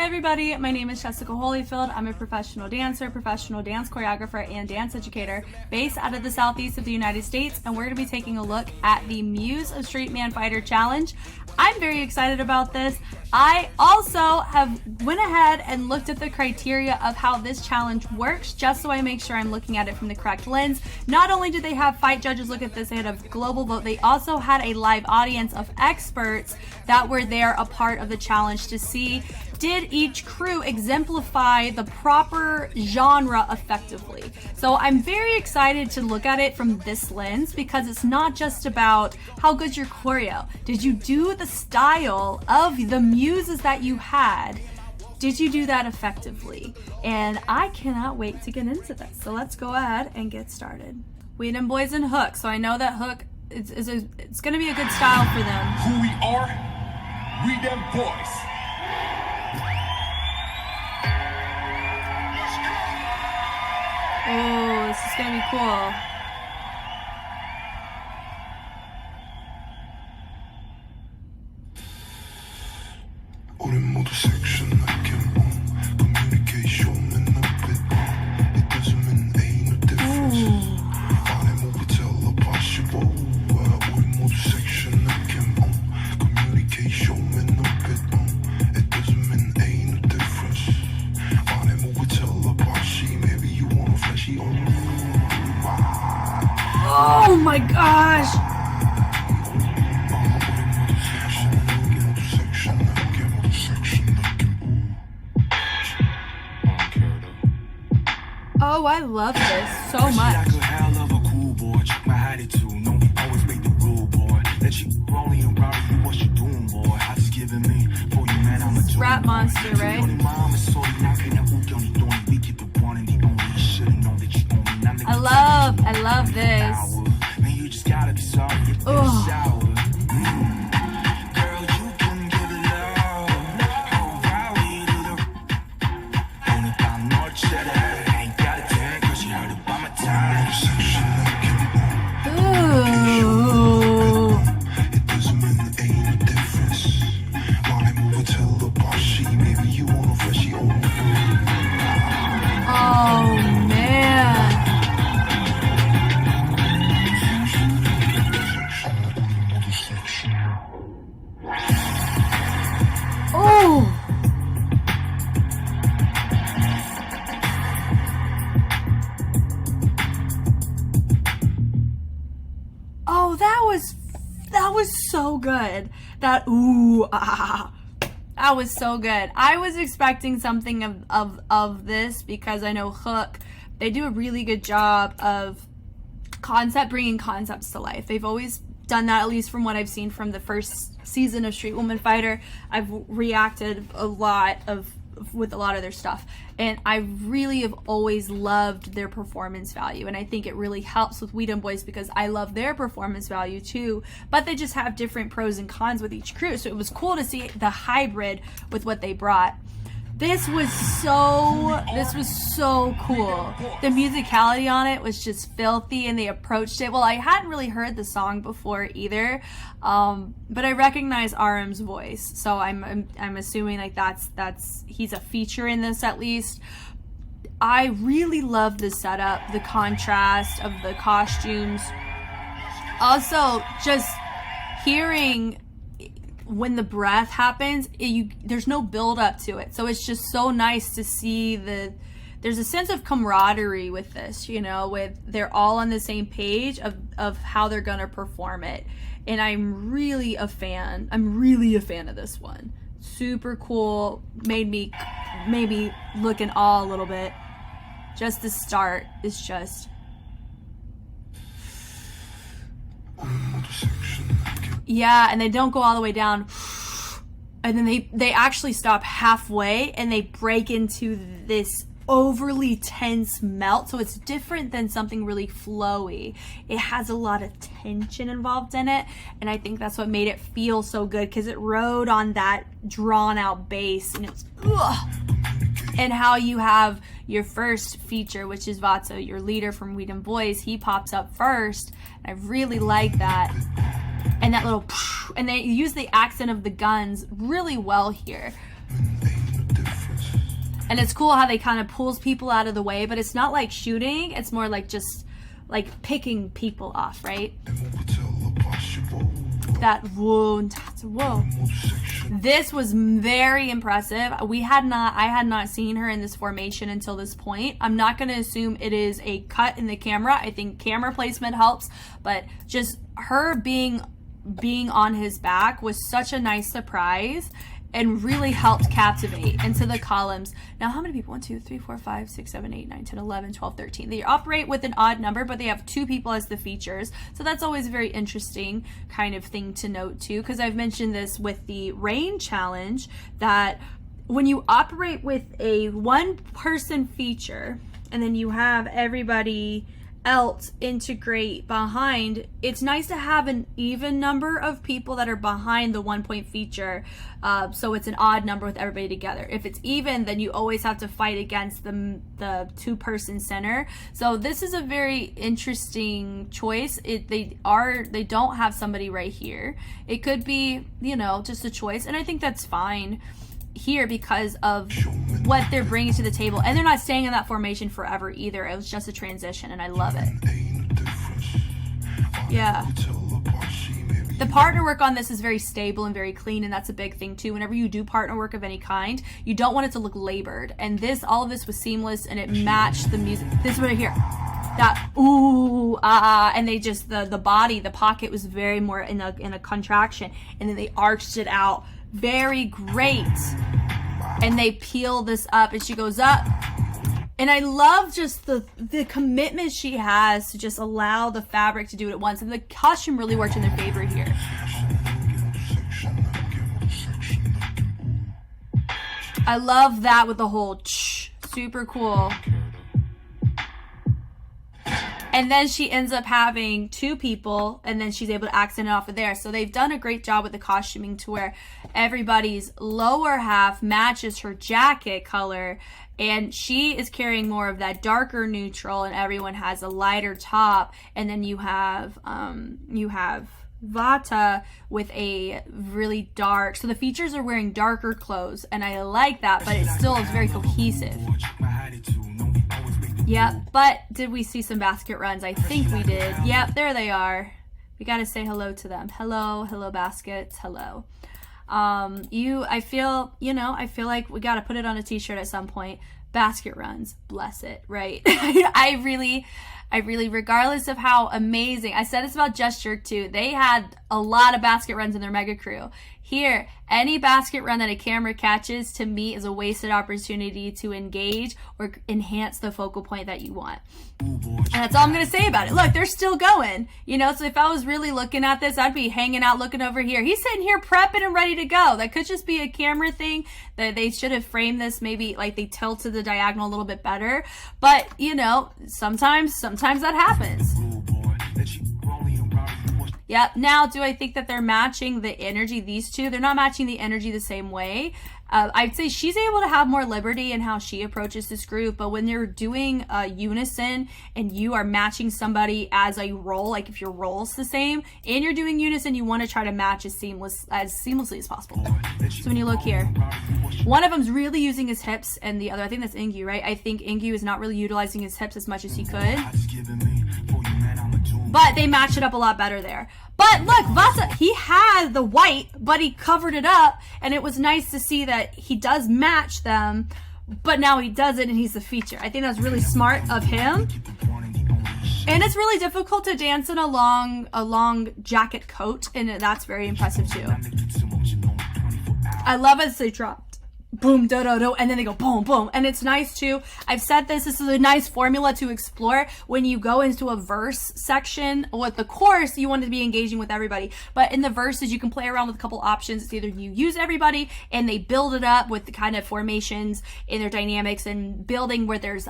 everybody, my name is Jessica Holyfield. I'm a professional dancer, professional dance choreographer, and dance educator based out of the southeast of the United States, and we're going to be taking a look at the Muse of Street Man Fighter Challenge. I'm very excited about this. I also have went ahead and looked at the criteria of how this challenge works, just so I make sure I'm looking at it from the correct lens. Not only did they have fight judges look at this, they had a global vote, they also had a live audience of experts that were there a part of the challenge to see, did each crew exemplify the proper genre effectively? So I'm very excited to look at it from this lens, because it's not just about how good's your choreo. Did you do the style of the muses that you had? Did you do that effectively? And I cannot wait to get into this. So let's go ahead and get started. WEDEMBOYZ and Hook. So I know that Hook, it's going to be a good style for them. Who we are? WEDEMBOYZ. Oh, this is gonna be cool. Oh my gosh! Oh, I love this so much. Rap monster, right? I love this. Oh. Oh, that was so good. That was so good. I was expecting something of this, because I know Hook, they do a really good job of bringing concepts to life. They've always done that, at least from what I've seen from the first season of Street Woman Fighter. I've reacted with a lot of their stuff, and I really have always loved their performance value, and I think it really helps with WEDEMBOYZ because I love their performance value too, but they just have different pros and cons with each crew, so it was cool to see the hybrid with what they brought. This was so cool. The musicality on it was just filthy, and they approached it. Well, I hadn't really heard the song before either, but I recognize RM's voice, so I'm assuming like he's a feature in this at least. I really love the setup, the contrast of the costumes. Also, just hearing when the breath happens, there's no build up to it, so it's just so nice to see there's a sense of camaraderie with this, you know, with they're all on the same page of how they're gonna perform it, and I'm really a fan of this one. Super cool, made me look in awe a little bit. Just the start is just yeah, and they don't go all the way down, and then they actually stop halfway and they break into this overly tense melt, so it's different than something really flowy. It has a lot of tension involved in it, and I think that's what made it feel so good, because it rode on that drawn out bass, and it's and how you have your first feature, which is Vatso, your leader from WEDEMBOYZ. He pops up first, and I really like that. And that little, and they use the accent of the guns really well here. And it's cool how they kind of pulls people out of the way, but it's not like shooting. It's more like just like picking people off, right? That whoa. This was very impressive. I had not seen her in this formation until this point. I'm not going to assume it is a cut in the camera. I think camera placement helps, but just her being on his back was such a nice surprise and really helped captivate into the columns. Now, how many people? 1, 2, 3, 4, 5, 6, 7, 8, 9, 10, 11, 12, 13. They operate with an odd number, but they have 2 people as the features. So that's always a very interesting kind of thing to note too, because I've mentioned this with the rain challenge, that when you operate with a 1-person feature and then you have everybody else integrate behind, it's nice to have an even number of people that are behind the 1-point feature, so it's an odd number with everybody together. If it's even, then you always have to fight against the 2-person center. So this is a very interesting choice. They don't have somebody right here. It could be, you know, just a choice, and I think that's fine here because of what they're bringing to the table, and they're not staying in that formation forever either. It was just a transition, and I love it. Yeah, the partner work on this is very stable and very clean, and that's a big thing too. Whenever you do partner work of any kind, you don't want it to look labored, and all of this was seamless, and it matched the music. This right here, that ooh and they just the body, the pocket was very more in a contraction, and then they arched it out. Very great. And they peel this up, and she goes up, and I love just the commitment she has to just allow the fabric to do it at once, and the costume really worked in their favor here. I love that with the whole super cool. And then she ends up having 2 people, and then she's able to accent it off of there. So they've done a great job with the costuming to where everybody's lower half matches her jacket color, and she is carrying more of that darker neutral, and everyone has a lighter top. And then you have Vata with a really dark, so the features are wearing darker clothes, and I like that, but it still is very cohesive. Yeah, but did we see some basket runs? I think we did. Yep, there they are. We got to say hello to them. Hello baskets. Hello. I feel like we got to put it on a t-shirt at some point. Basket runs, bless it, right? I really, regardless of how amazing, I said this about Just Jerk too. They had a lot of basket runs in their mega crew. Here, any basket run that a camera catches, to me, is a wasted opportunity to engage or enhance the focal point that you want. And that's all I'm going to say about it. Look, they're still going, you know, so if I was really looking at this, I'd be hanging out looking over here. He's sitting here prepping and ready to go. That could just be a camera thing. That they should have framed this, maybe like they tilted the diagonal a little bit better. But, you know, sometimes that happens. Yep. Now, do I think that they're matching the energy, these two? They're not matching the energy the same way. I'd say she's able to have more liberty in how she approaches this group, but when you're doing unison and you are matching somebody as a role, like if your role's the same and you're doing unison, you want to try to match as seamlessly as possible. So when you look here, one of them's really using his hips, and the other, I think that's Ingu, right? I think Ingu is not really utilizing his hips as much as he could. But they matched it up a lot better there. But look, Vasa, he had the white, but he covered it up, and it was nice to see that he does match them, but now he doesn't, and he's the feature. I think that's really smart of him. And it's really difficult to dance in a long jacket coat, and that's very impressive too. I love as they dropped. Boom, da da da, and then they go boom, boom, and it's nice too. I've said this is a nice formula to explore when you go into a verse section. With the chorus, you want to be engaging with everybody, but in the verses, you can play around with a couple options. It's either you use everybody and they build it up with the kind of formations in their dynamics and building where there's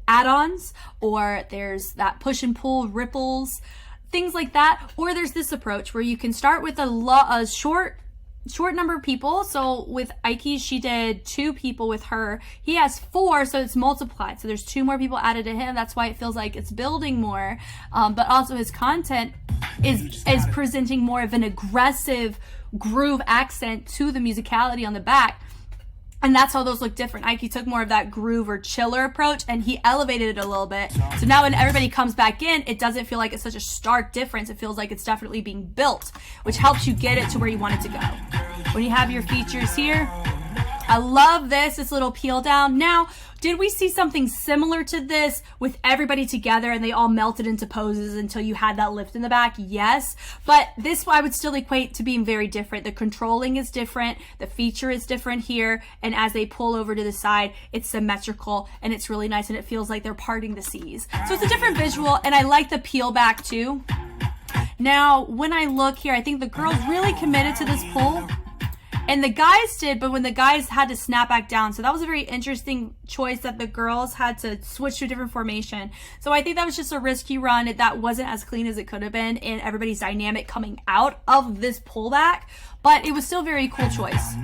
add-ons, or there's that push and pull ripples, things like that, or there's this approach where you can start with a short number of people. So with Ike, she did 2 people with her. He has 4, so it's multiplied. So there's 2 more people added to him. That's why it feels like it's building more. But also his content is presenting more of an aggressive groove accent to the musicality on the back. And that's how those look different. Ike took more of that groove or chiller approach, and he elevated it a little bit. So now when everybody comes back in, it doesn't feel like it's such a stark difference. It feels like it's definitely being built, which helps you get it to where you want it to go. When you have your features here, I love this little peel down. Now, did we see something similar to this with everybody together and they all melted into poses until you had that lift in the back? Yes, but this I would still equate to being very different. The controlling is different, the feature is different here, and as they pull over to the side, it's symmetrical and it's really nice and it feels like they're parting the seas. So it's a different visual, and I like the peel back too. Now, when I look here, I think the girls really committed to this pull. And the guys did, but when the guys had to snap back down. So that was a very interesting choice that the girls had to switch to a different formation. So I think that was just a risky run. That wasn't as clean as it could have been in everybody's dynamic coming out of this pullback, but it was still a very cool choice.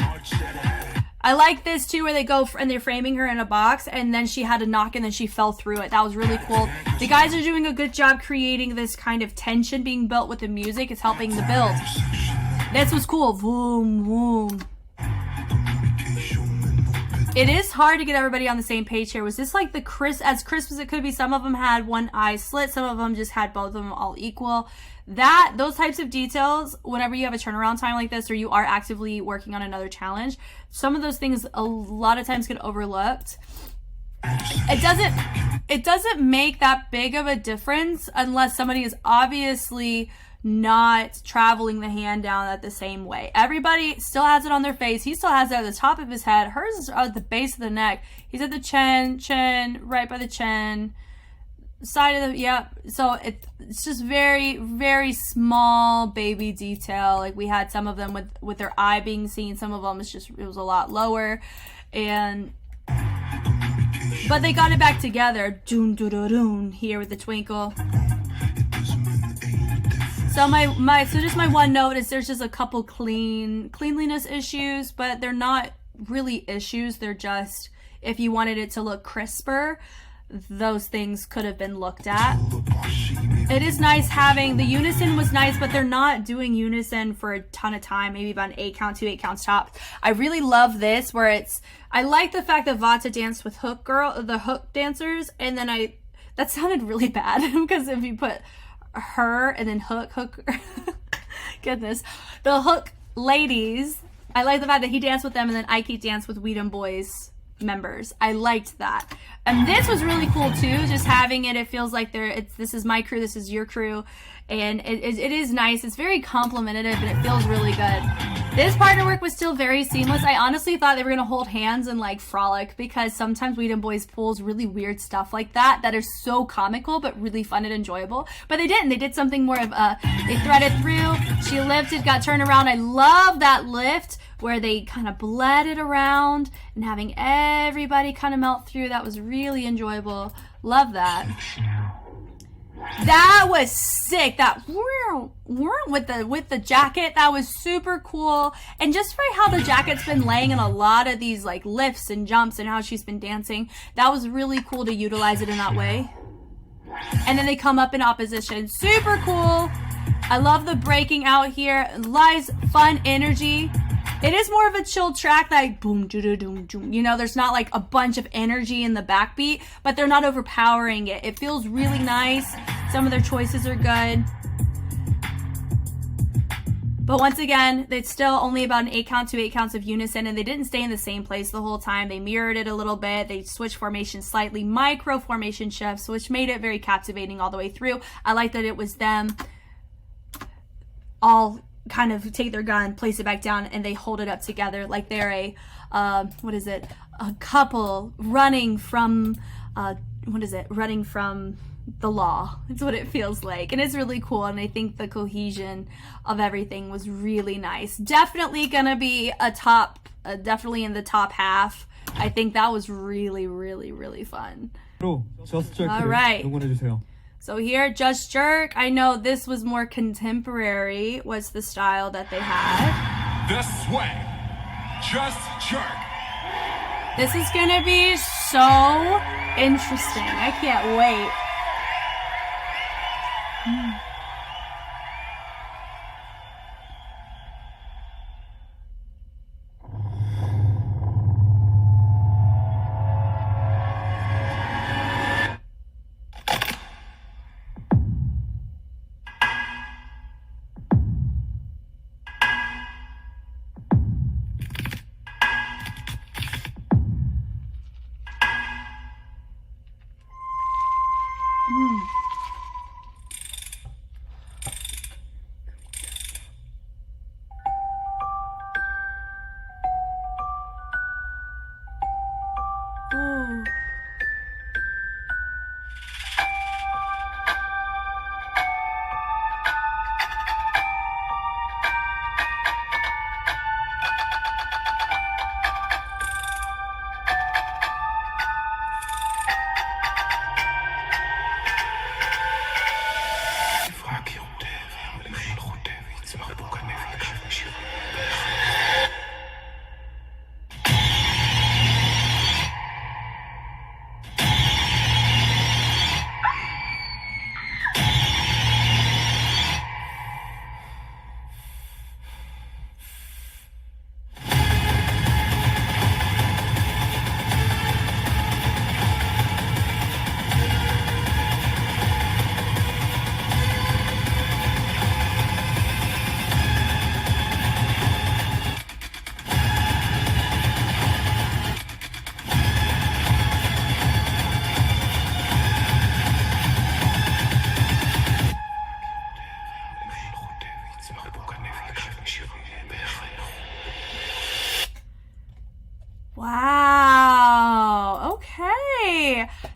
I like this too, where they go and they're framing her in a box and then she had to knock and then she fell through it. That was really cool. The guys are doing a good job creating this kind of tension being built with the music. It's helping the build. This was cool. Boom, boom. It is hard to get everybody on the same page here. Was this like the as crisp as it could be? Some of them had one eye slit. Some of them just had both of them all equal. Those types of details, whenever you have a turnaround time like this or you are actively working on another challenge, some of those things a lot of times get overlooked. It doesn't make that big of a difference unless somebody is obviously not traveling the hand down at the same way. Everybody still has it on their face. He still has it at the top of his head. Hers is at the base of the neck. He's at the chin, right by the chin, side of the, yeah. So it's just very, very small baby detail. Like we had some of them with their eye being seen. Some of them it was a lot lower, but they got it back together. Doon, doon, doon, doon, here with the twinkle. So so just my one note is there's just a couple cleanliness issues, but they're not really issues. They're just, if you wanted it to look crisper, those things could have been looked at. It is nice having, the unison was nice, but they're not doing unison for a ton of time, maybe about an 8 count, 2 8 counts tops. I really love this where I like the fact that Vata danced with the hook dancers, and then that sounded really bad because if you put her and then hook goodness, the hook ladies, I like the fact that he danced with them and then Ike danced with WEDEMBOYZ members. I liked that. And this was really cool too, just having it feels like this is my crew, this is your crew, and it is nice. It's very complimentative and it feels really good. This partner work was still very seamless. I honestly thought they were gonna hold hands and like frolic, because sometimes WEDEMBOYZ pulls really weird stuff like that are so comical but really fun and enjoyable. But they didn't. They did something more of they threaded through. She lifted, got turned around. I love that lift where they kind of bled it around and having everybody kind of melt through. That was really enjoyable. Love that. That was sick. That with the jacket, that was super cool. And just for how the jacket's been laying in a lot of these like lifts and jumps and how she's been dancing, that was really cool to utilize it in that way. And then they come up in opposition. Super cool. I love the breaking out here. Lies fun energy. It is more of a chill track, like boom, doo, doo, doo. You know, there's not like a bunch of energy in the backbeat, but they're not overpowering it. It feels really nice. Some of their choices are good. But once again, it's still only about an 8 count to 8 counts of unison, and they didn't stay in the same place the whole time. They mirrored it a little bit. They switched formation slightly, micro formation shifts, which made it very captivating all the way through. I like that it was them all kind of take their gun, place it back down, and they hold it up together like they're a couple running from running from the law. It's what it feels like, and it's really cool. And I think the cohesion of everything was really nice. Definitely gonna be a top, definitely in the top half. I think that was really, really, really fun. All right. So here, Just Jerk. I know this was more contemporary, was the style that they had. The sway, Just Jerk. This is gonna be so interesting. I can't wait.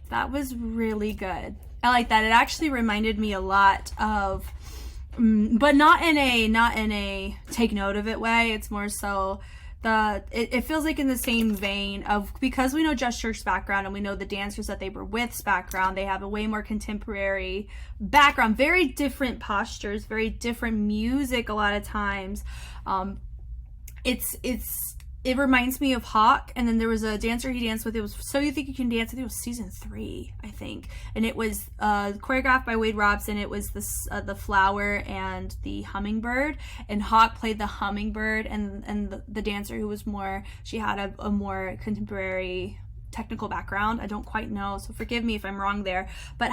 That was really good. I like that. It actually reminded me a lot of, but not in a take note of it way. It's more so it feels like in the same vein of, because we know Just Church's background and we know the dancers that they were with's background, they have a way more contemporary background, very different postures, very different music a lot of times. It reminds me of Hawk, and then there was a dancer he danced with. It was So You Think You Can Dance. I think it was season 3, I think, and it was choreographed by Wade Robson. It was the flower and the hummingbird, and Hawk played the hummingbird, and the dancer who was more, she had a more contemporary technical background. I don't quite know, so forgive me if I'm wrong there, but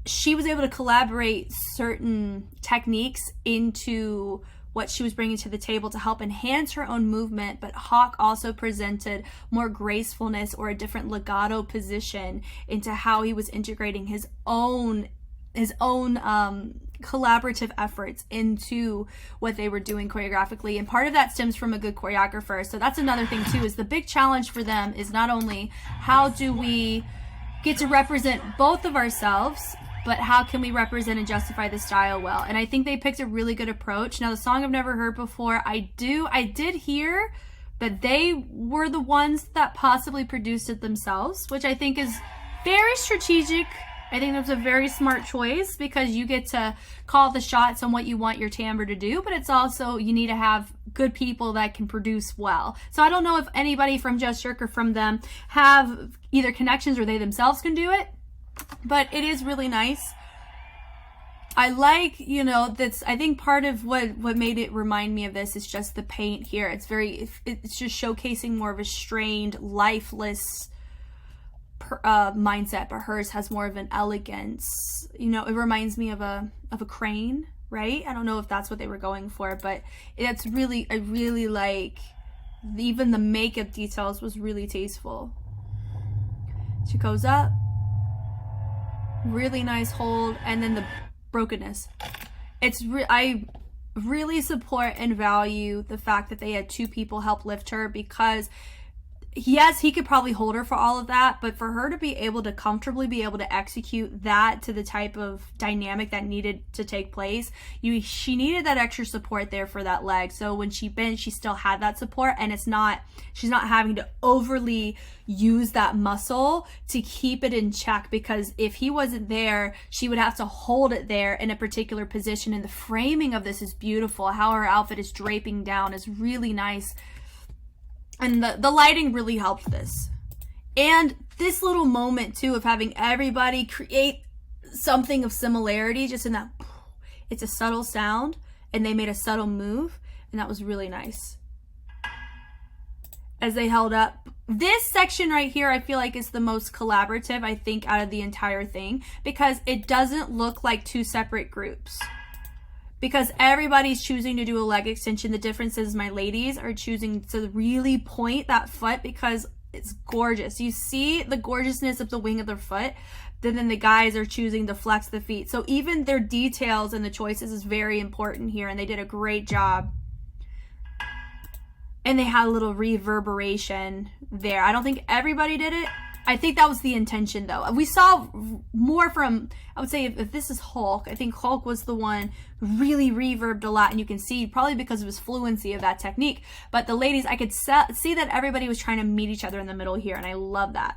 she was able to collaborate certain techniques into what she was bringing to the table to help enhance her own movement, but Hawk also presented more gracefulness or a different legato position into how he was integrating his own collaborative efforts into what they were doing choreographically. And part of that stems from a good choreographer. So that's another thing too, is the big challenge for them is not only how do we get to represent both of ourselves, but how can we represent and justify the style well? And I think they picked a really good approach. Now, the song I've never heard before, I did hear that they were the ones that possibly produced it themselves, which I think is very strategic. I think that's a very smart choice, because you get to call the shots on what you want your timbre to do, but it's also, you need to have good people that can produce well. So I don't know if anybody from Just Jerk or from them have either connections or they themselves can do it, but it is really nice. I like, I think part of what made it remind me of this is just the paint here. It's just showcasing more of a strained, lifeless mindset, but hers has more of an elegance. It reminds me of a crane, right? I don't know if that's what they were going for, but I really like, even the makeup details was really tasteful. She goes up, really nice hold, and then the brokenness. I really support and value the fact that they had 2 people help lift her, because yes, he could probably hold her for all of that, but for her to be able to comfortably be able to execute that to the type of dynamic that needed to take place, she needed that extra support there for that leg. So when she bent, she still had that support, and she's not having to overly use that muscle to keep it in check, because if he wasn't there, she would have to hold it there in a particular position. And the framing of this is beautiful. How her outfit is draping down is really nice. And the lighting really helped this. And this little moment too of having everybody create something of similarity, just in that, it's a subtle sound and they made a subtle move, and that was really nice. As they held up, this section right here I feel like is the most collaborative, I think, out of the entire thing, because it doesn't look like 2 separate groups. Because everybody's choosing to do a leg extension. The difference is my ladies are choosing to really point that foot because it's gorgeous. You see the gorgeousness of the wing of their foot. Then the guys are choosing to flex the feet. So even their details and the choices is very important here, and they did a great job. And they had a little reverberation there. I don't think everybody did it. I think that was the intention, though. We saw more from, I would say, if this is Hulk, I think Hulk was the one who really reverbed a lot, and you can see probably because of his fluency of that technique. But the ladies, I could see that everybody was trying to meet each other in the middle here, and I love that.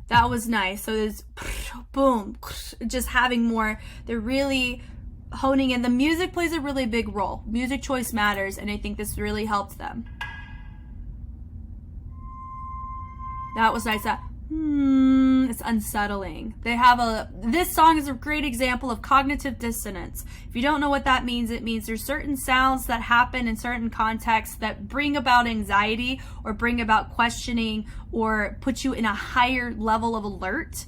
That was nice. So there's boom, just having more. They're really honing in. The music plays a really big role. Music choice matters, and I think this really helped them. That was nice. It's unsettling. This song is a great example of cognitive dissonance. If you don't know what that means, it means there's certain sounds that happen in certain contexts that bring about anxiety or bring about questioning or put you in a higher level of alert.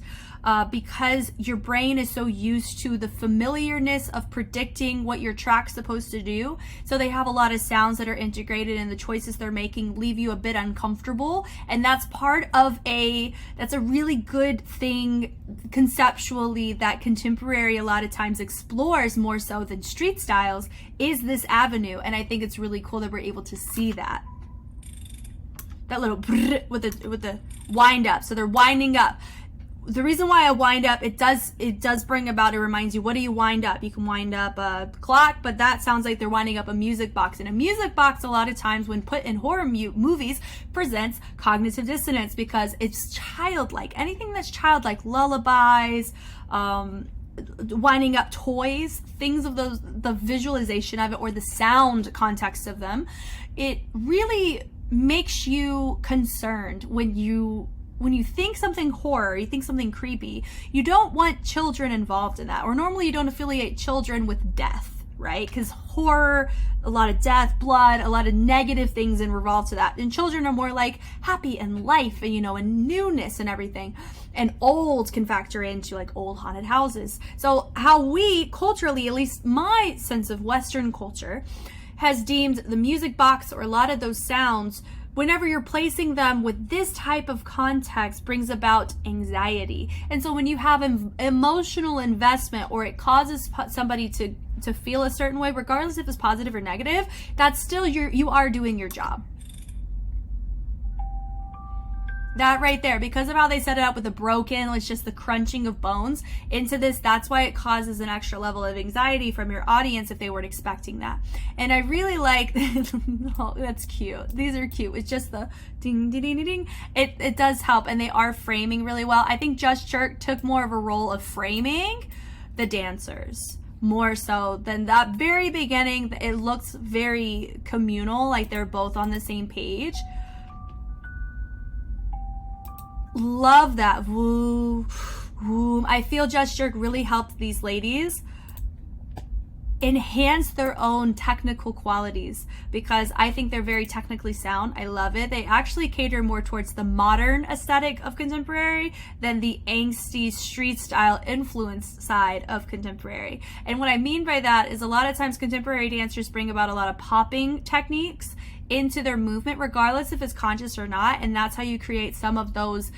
Because your brain is so used to the familiarness of predicting what your track's supposed to do. So they have a lot of sounds that are integrated, and the choices they're making leave you a bit uncomfortable. And that's that's a really good thing conceptually that contemporary a lot of times explores more so than street styles, is this avenue. And I think it's really cool that we're able to see that. that little brrr with the wind up. So they're winding up. The reason why I wind up, it does bring about, it reminds you, what do you wind up? You can wind up a clock, but that sounds like they're winding up a music box. And a music box, a lot of times when put in horror movies, presents cognitive dissonance because it's childlike. Anything that's childlike, lullabies, winding up toys, things of those, the visualization of it or the sound context of them, it really makes you concerned when you think something horror, you think something creepy, you don't want children involved in that. Or normally you don't affiliate children with death, right? Because horror, a lot of death, blood, a lot of negative things involved to that. And children are more like happy and life and, and newness and everything. And old can factor into like old haunted houses. So how we culturally, at least my sense of Western culture, has deemed the music box or a lot of those sounds, whenever you're placing them with this type of context, brings about anxiety. And so when you have emotional investment or it causes somebody to feel a certain way, regardless if it's positive or negative, that's still you are doing your job. That right there, because of how they set it up with the broken, it's just the crunching of bones into this, that's why it causes an extra level of anxiety from your audience if they weren't expecting that. And I really like, oh, that's cute. These are cute. It's just the ding, ding, ding, ding. It does help, and they are framing really well. I think Just Jerk took more of a role of framing the dancers, more so than that very beginning. It looks very communal, like they're both on the same page. Love that. Woo, woo. I feel Just Jerk really helped these ladies enhance their own technical qualities because I think they're very technically sound. I love it. They actually cater more towards the modern aesthetic of contemporary than the angsty street style influence side of contemporary. And what I mean by that is a lot of times contemporary dancers bring about a lot of popping techniques into their movement, regardless if it's conscious or not, and that's how you create some of those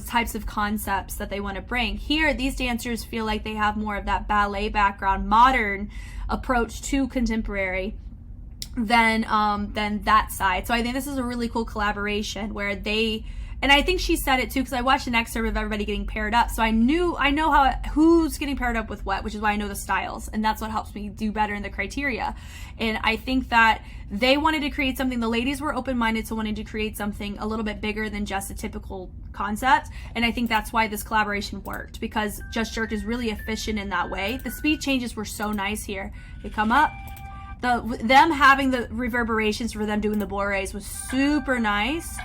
types of concepts that they want to bring. Here, these dancers feel like they have more of that ballet background, modern approach to contemporary than that side. So I think this is a really cool collaboration where they, and I think she said it too, because I watched an excerpt of everybody getting paired up, so I know who's getting paired up with what, which is why I know the styles, and that's what helps me do better in the criteria. And I think that they wanted to create something, the ladies were open-minded to wanting to create something a little bit bigger than just a typical concept, and I think that's why this collaboration worked, because Just Jerk is really efficient in that way. The speed changes were so nice here. They come up, them having the reverberations for them doing the bourrées was super nice.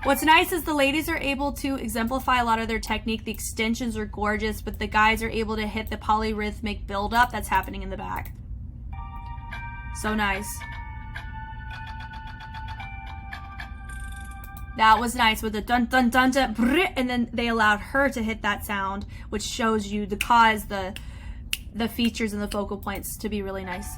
What's nice is the ladies are able to exemplify a lot of their technique. The extensions are gorgeous, but the guys are able to hit the polyrhythmic buildup that's happening in the back. So nice. That was nice with the dun dun dun dun, and then they allowed her to hit that sound, which shows you the features and the focal points to be really nice.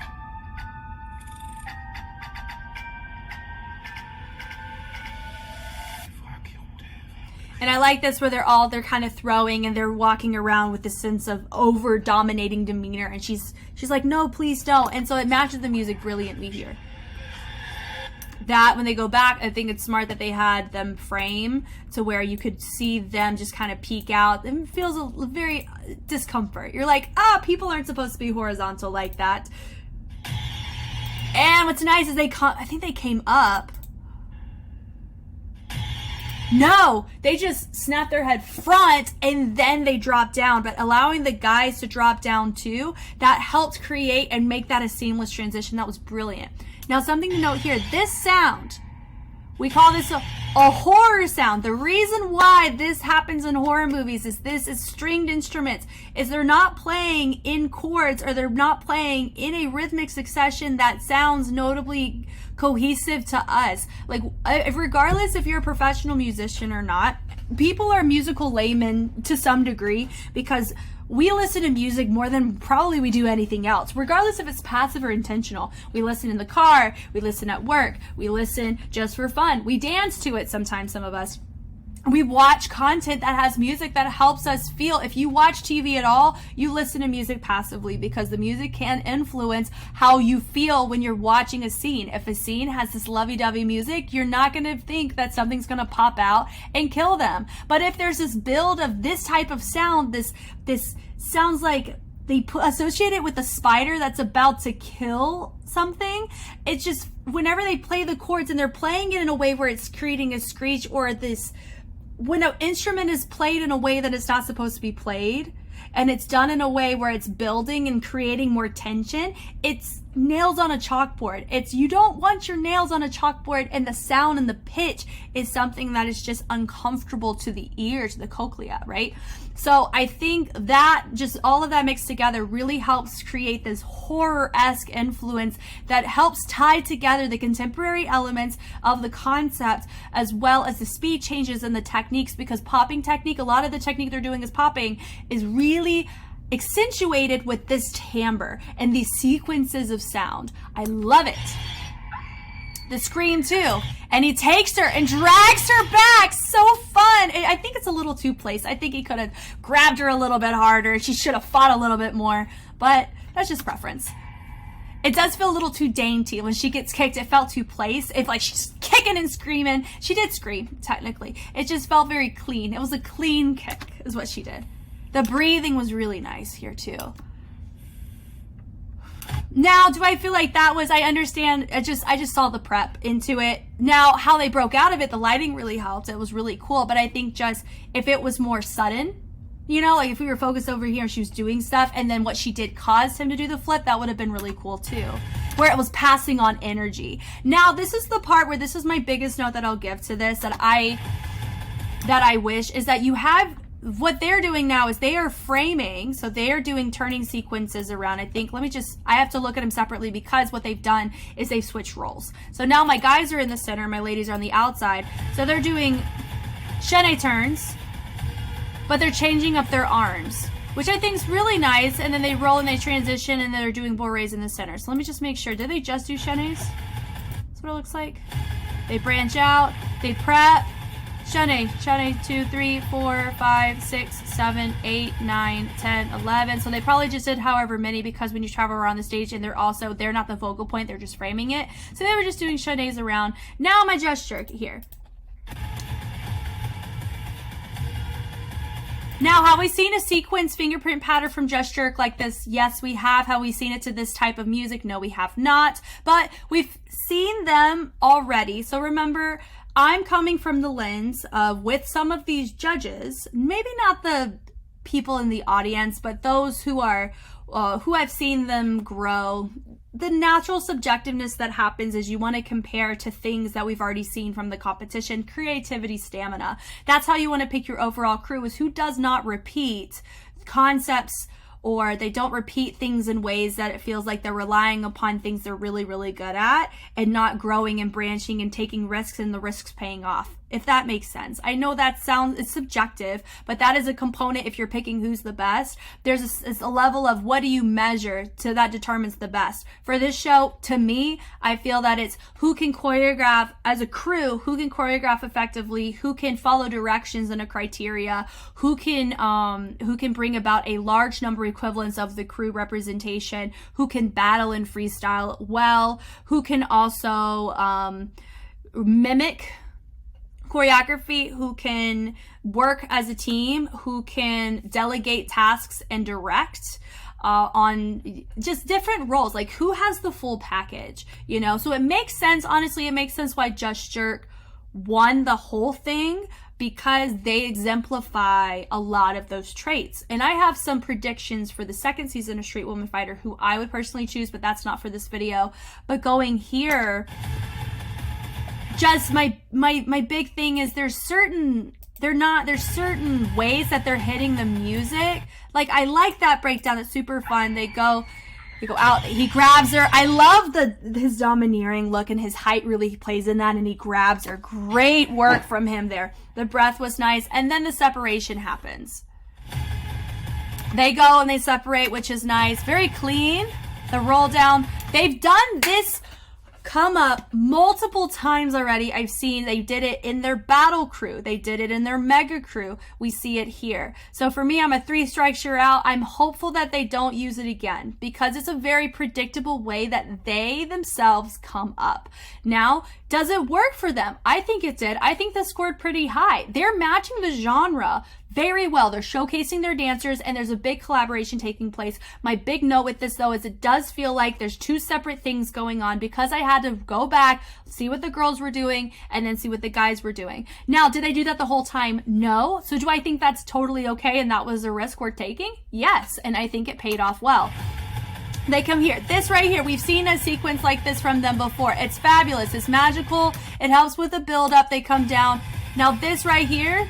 And I like this where they're kind of throwing and they're walking around with this sense of over dominating demeanor, and she's like, no, please don't. And so it matches the music brilliantly here. That when they go back, I think it's smart that they had them frame to where you could see them just kind of peek out. It feels a very discomfort. You're like, people aren't supposed to be horizontal like that. And what's nice is I think they came up. No, they just snap their head front and then they drop down, but allowing the guys to drop down too, that helped create and make that a seamless transition. That was brilliant. Now, something to note here, this sound, we call this a horror sound. The reason why this happens in horror movies is this is stringed instruments, is they're not playing in chords or they're not playing in a rhythmic succession that sounds notably cohesive to us. Like, regardless if you're a professional musician or not, people are musical laymen to some degree because we listen to music more than probably we do anything else, regardless if it's passive or intentional. We listen in the car, we listen at work, we listen just for fun. We dance to it sometimes, some of us. we watch content that has music that helps us feel. If you watch TV at all, you listen to music passively because the music can influence how you feel when you're watching a scene. If a scene has this lovey-dovey music, you're not going to think that something's going to pop out and kill them. But if there's this build of this type of sound, this sounds like they associate it with a spider that's about to kill something. It's just, whenever they play the chords and they're playing it in a way where it's creating a screech, or this, when an instrument is played in a way that it's not supposed to be played, and it's done in a way where it's building and creating more tension, it's nails on a chalkboard. You don't want your nails on a chalkboard, and the sound and the pitch is something that is just uncomfortable to the ear, to the cochlea, right? So I think that just all of that mixed together really helps create this horror-esque influence that helps tie together the contemporary elements of the concept as well as the speed changes and the techniques, because popping technique, a lot of the technique they're doing is popping, is really accentuated with this timbre and these sequences of sound. I love it. The scream too, and he takes her and drags her back. So fun. I think it's a little too placed. I think he could have grabbed her a little bit harder. She should have fought a little bit more, but that's just preference. It does feel a little too dainty. When she gets kicked, it felt too placed. If like she's kicking and screaming, she did scream technically. It just felt very clean. It was a clean kick is what she did. The breathing was really nice here too. Now, do I feel like that was, I understand, I just saw the prep into it. Now, how they broke out of it, the lighting really helped. It was really cool. But I think just if it was more sudden, you know, like if we were focused over here and she was doing stuff and then what she did caused him to do the flip, that would have been really cool too. Where it was passing on energy. Now, this is the part where this is my biggest note that I'll give to this, that I wish, is that you have, what they're doing now is they are framing, so they are doing turning sequences around. I think, I have to look at them separately because what they've done is they've switched roles. So now my guys are in the center, my ladies are on the outside. So they're doing chaîné turns, but they're changing up their arms, which I think is really nice. And then they roll and they transition and they're doing bourrées in the center. So let me just make sure. Did they just do chaînés? That's what it looks like. They branch out, they prep. Chaîné, 2, 3, 4, 5, 6, 7, 8, 9, 10, 11. So they probably just did however many, because when you travel around the stage and they're not the focal point, they're just framing it. So they were just doing chaînés around. Now my gesture here. Now, have we seen a sequence fingerprint pattern from Just Jerk like this? Yes, we have. Have we seen it to this type of music? No, we have not. But we've seen them already. So remember, I'm coming from the lens of, with some of these judges, maybe not the people in the audience, but those who are, who I've seen them grow. The natural subjectiveness that happens is you want to compare to things that we've already seen from the competition, creativity, stamina. That's how you want to pick your overall crew, is who does not repeat concepts, or they don't repeat things in ways that it feels like they're relying upon things they're really, really good at and not growing and branching and taking risks and the risks paying off, if that makes sense. I know that it's subjective, but that is a component if you're picking who's the best. There's a level of what do you measure to that determines the best. For this show, to me, I feel that it's who can choreograph as a crew, who can choreograph effectively, who can follow directions and a criteria, who can bring about a large number of equivalents of the crew representation, who can battle and freestyle well, who can also mimic choreography, who can work as a team, who can delegate tasks and direct on just different roles, like who has the full package, you know? So it makes sense, honestly, it makes sense why Just Jerk won the whole thing, because they exemplify a lot of those traits. And I have some predictions for the second season of Street Woman Fighter, who I would personally choose, but that's not for this video. But going here, just my big thing is there's certain ways that they're hitting the music. Like, I like that breakdown. It's super fun. They go out, he grabs her. I love his domineering look, and his height really plays in that, and he grabs her. Great work from him there. The breath was nice. And then the separation happens. They go and they separate, which is nice. Very clean. The roll down. They've done this come up multiple times already. I've seen they did it in their battle crew. They did it in their mega crew. We see it here. So for me, I'm a 3 strikes, you're out. I'm hopeful that they don't use it again because it's a very predictable way that they themselves come up. Now, does it work for them? I think it did. I think this scored pretty high. They're matching the genre very well. They're showcasing their dancers and there's a big collaboration taking place. My big note with this though is it does feel like there's 2 separate things going on because I had to go back, see what the girls were doing and then see what the guys were doing. Now, did I do that the whole time? No. So do I think that's totally okay and that was a risk we're taking? Yes. And I think it paid off well. They come here. This right here, we've seen a sequence like this from them before. It's fabulous. It's magical. It helps with the build up. They come down. Now this right here,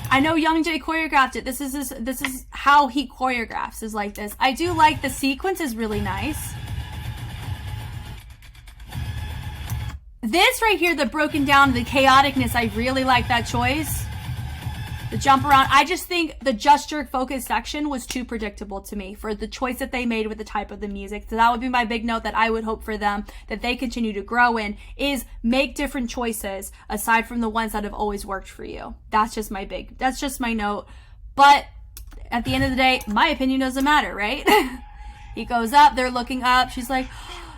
I know Young Jay choreographed it. This is how he choreographs, is like this. I do like the sequence is really nice. This right here, the broken down, the chaoticness, I really like that choice. The jump around, I just think the Just Jerk focus section was too predictable to me for the choice that they made with the type of the music. So that would be my big note that I would hope for them that they continue to grow in is make different choices aside from the ones that have always worked for you. That's just my note. But at the end of the day, my opinion doesn't matter, right? He goes up, they're looking up. She's like,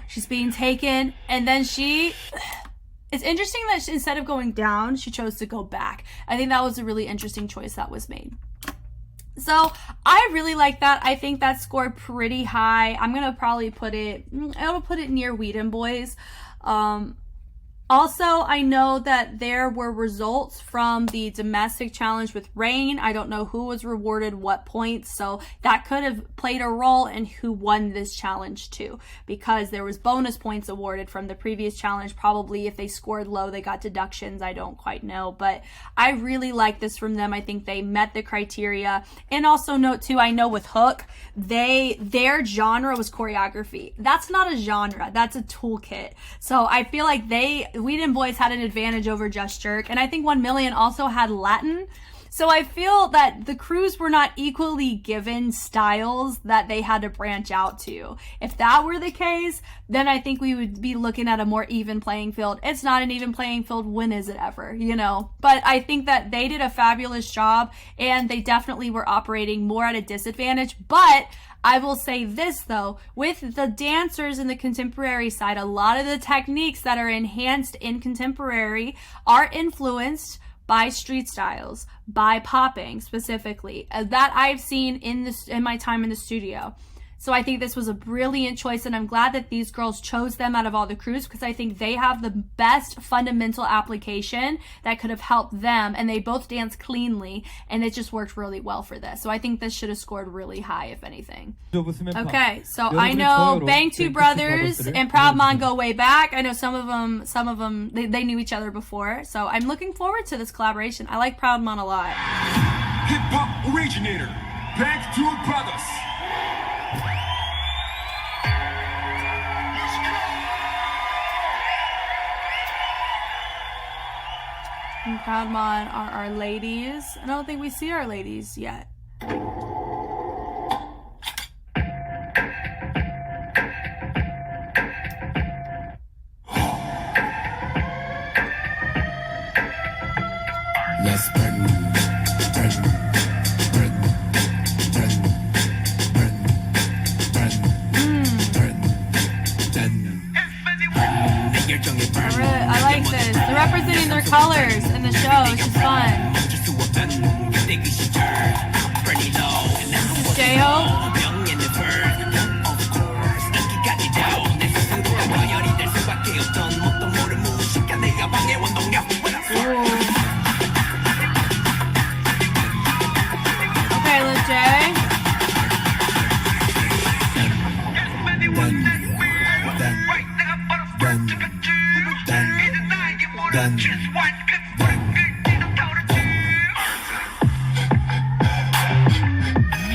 she's being taken. And then it's interesting that instead of going down, she chose to go back. I think that was a really interesting choice that was made. So I really like that. I think that scored pretty high. I'm going to probably put it near WEDEMBOYZ. Also, I know that there were results from the domestic challenge with Rain. I don't know who was rewarded what points, so that could have played a role in who won this challenge too, because there was bonus points awarded from the previous challenge. Probably if they scored low, they got deductions. I don't quite know, but I really like this from them. I think they met the criteria. And also note too, I know with Hook, their genre was choreography. That's not a genre, that's a toolkit. So I feel like WEDEMBOYZ had an advantage over Just Jerk, and I think 1 Million also had Latin. So I feel that the crews were not equally given styles that they had to branch out to. If that were the case, then I think we would be looking at a more even playing field. It's not an even playing field. When is it ever, you know? But I think that they did a fabulous job, and they definitely were operating more at a disadvantage. But I will say this though, with the dancers in the contemporary side, a lot of the techniques that are enhanced in contemporary are influenced by street styles, by popping specifically, that I've seen in my time in the studio. So I think this was a brilliant choice, and I'm glad that these girls chose them out of all the crews because I think they have the best fundamental application that could have helped them, and they both dance cleanly, and it just worked really well for this. So I think this should have scored really high, if anything. Okay, so I know Bang Two Brothers and Proudmon go way back. I know some of them, they knew each other before. So I'm looking forward to this collaboration. I like Proudmon a lot. Hip-hop originator, Bang Two Brothers. And Proudmon are our ladies. I don't think we see our ladies yet. Let's burn, burn, burn, burn, burn, burn, burn. I like this. They're representing their colors in the show. It's just fun. This is J-Hope. Okay, Lil J.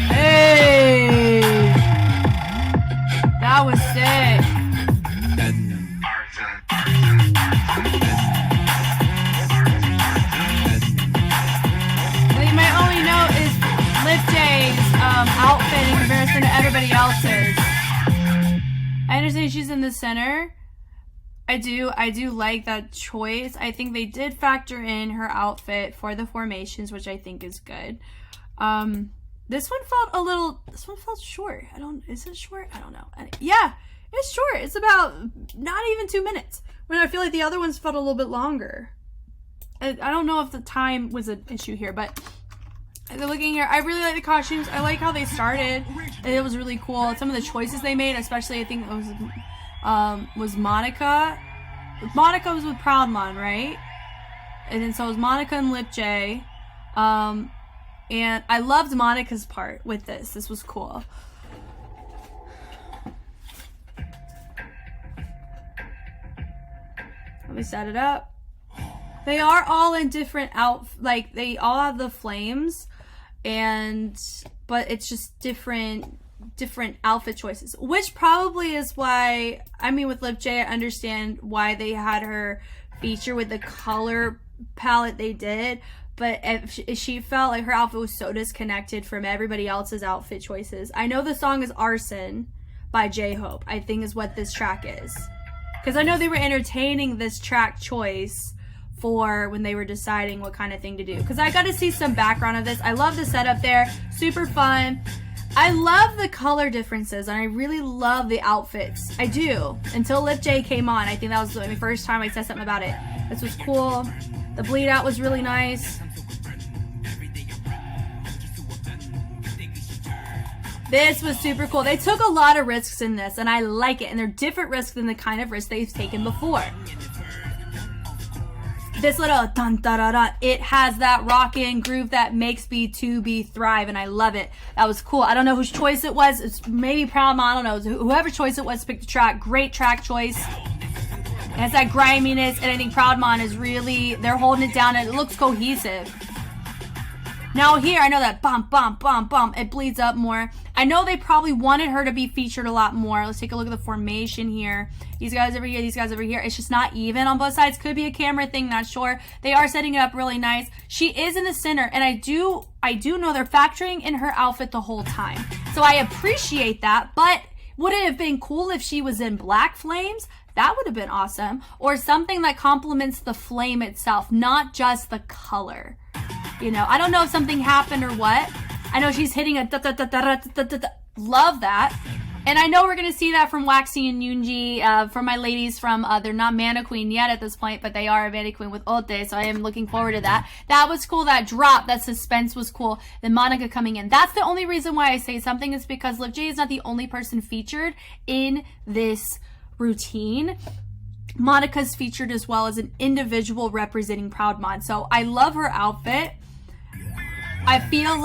Hey, that was sick. My only note is Lil J's outfit in comparison to everybody else's. I understand she's in the center, I do like that choice. I think they did factor in her outfit for the formations, which I think is good. This one felt short. Is it short? I don't know. Yeah, it's short. It's about not even 2 minutes. When I feel like the other ones felt a little bit longer. I don't know if the time was an issue here, but looking here, I really like the costumes. I like how they started. It was really cool. Some of the choices they made, especially I think it was Monica. Monica was with Proudmon, right? And then so it was Monica and Lip J. And I loved Monica's part with this. This was cool. Let me set it up. They are all in different like they all have the flames, but it's just different outfit choices, which probably is why, I mean, with Lip J, I understand why they had her feature with the color palette they did, but if she felt like her outfit was so disconnected from everybody else's outfit choices. I know the song is Arson by J-Hope, I think is what this track is. Because I know they were entertaining this track choice for when they were deciding what kind of thing to do. Because I got to see some background of this. I love the setup there. Super fun. I love the color differences, and I really love the outfits. I do. Until Lip J came on. I think that was the first time I said something about it. This was cool. The bleed out was really nice. This was super cool. They took a lot of risks in this, and I like it. And they're different risks than the kind of risks they've taken before. This little dun da da da, it has that rockin' groove that makes B2B thrive, and I love it. That was cool. I don't know whose choice it was. It's maybe Proudmon. I don't know. Whoever choice it was to pick the track. Great track choice. It has that griminess, and I think Proudmon is really, they're holding it down, and it looks cohesive. Now here, I know that bump, bump, bump, bump, it bleeds up more. I know they probably wanted her to be featured a lot more. Let's take a look at the formation here. These guys over here, these guys over here. It's just not even on both sides. Could be a camera thing, not sure. They are setting it up really nice. She is in the center, and I do know they're factoring in her outfit the whole time. So I appreciate that, but would it have been cool if she was in black flames? That would have been awesome. Or something that complements the flame itself, not just the color. You know, I don't know if something happened or what. I know she's hitting a da-da-da-da-da-da-da-da. Love that. And I know we're going to see that from Waxy and Yoonji, from my ladies from, they're not Mana Queen yet at this point, but they are a Mana Queen with Ote, so I am looking forward to that. That was cool. That drop, that suspense was cool. Then Monica coming in. That's the only reason why I say something is because Lip J is not the only person featured in this routine. Monica's featured as well as an individual representing Proudmon. So I love her outfit. I feel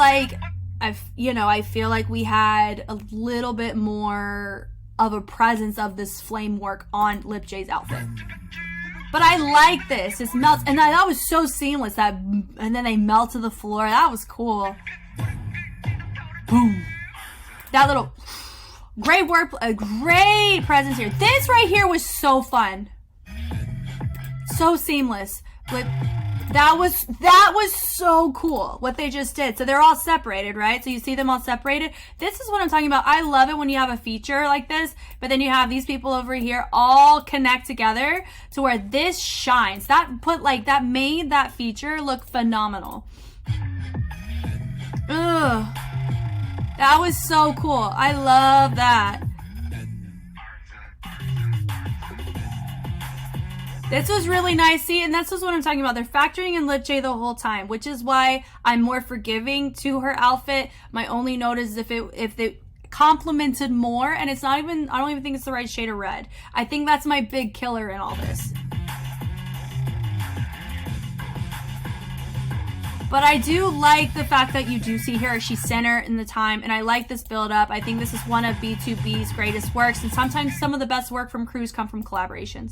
like we had a little bit more of a presence of this flame work on Lip J's outfit. But I like this. This melts, and that was so seamless. And then they melt to the floor. That was cool. Boom. That little great work, a great presence here. This right here was so fun. So seamless. But that was so cool what they just did. So they're all separated, right? So you see them all separated. This is what I'm talking about. I love it when you have a feature like this, but then you have these people over here all connect together to where this shines. That made that feature look phenomenal. Ugh. That was so cool. I love that. This was really nice. See, and that's just what I'm talking about. They're factoring in Lip J the whole time, which is why I'm more forgiving to her outfit. My only note is if it complemented more, and it's not even, I don't even think it's the right shade of red. I think that's my big killer in all this. But I do like the fact that you do see her, she's center in the time, and I like this build up. I think this is one of B2B's greatest works, and sometimes some of the best work from crews come from collaborations.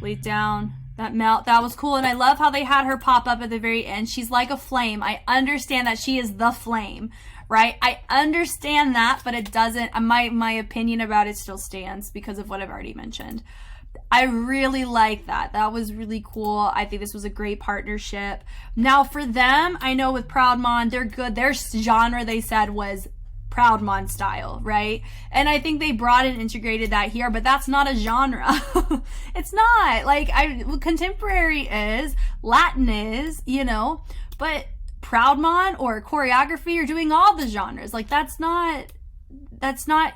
Bleed down, that melt, that was cool, and I love how they had her pop up at the very end. She's like a flame. I understand that she is the flame, right? I understand that, but it doesn't, my opinion about it still stands because of what I've already mentioned. I really like that. That was really cool. I think this was a great partnership. Now for them, I know with Proudmon, they're good. Their genre, they said, was Proudmon style, right? And I think they brought and integrated that here, but that's not a genre. It's not. Like, contemporary is, Latin is, you know, but Proudmon or choreography are doing all the genres. Like, that's not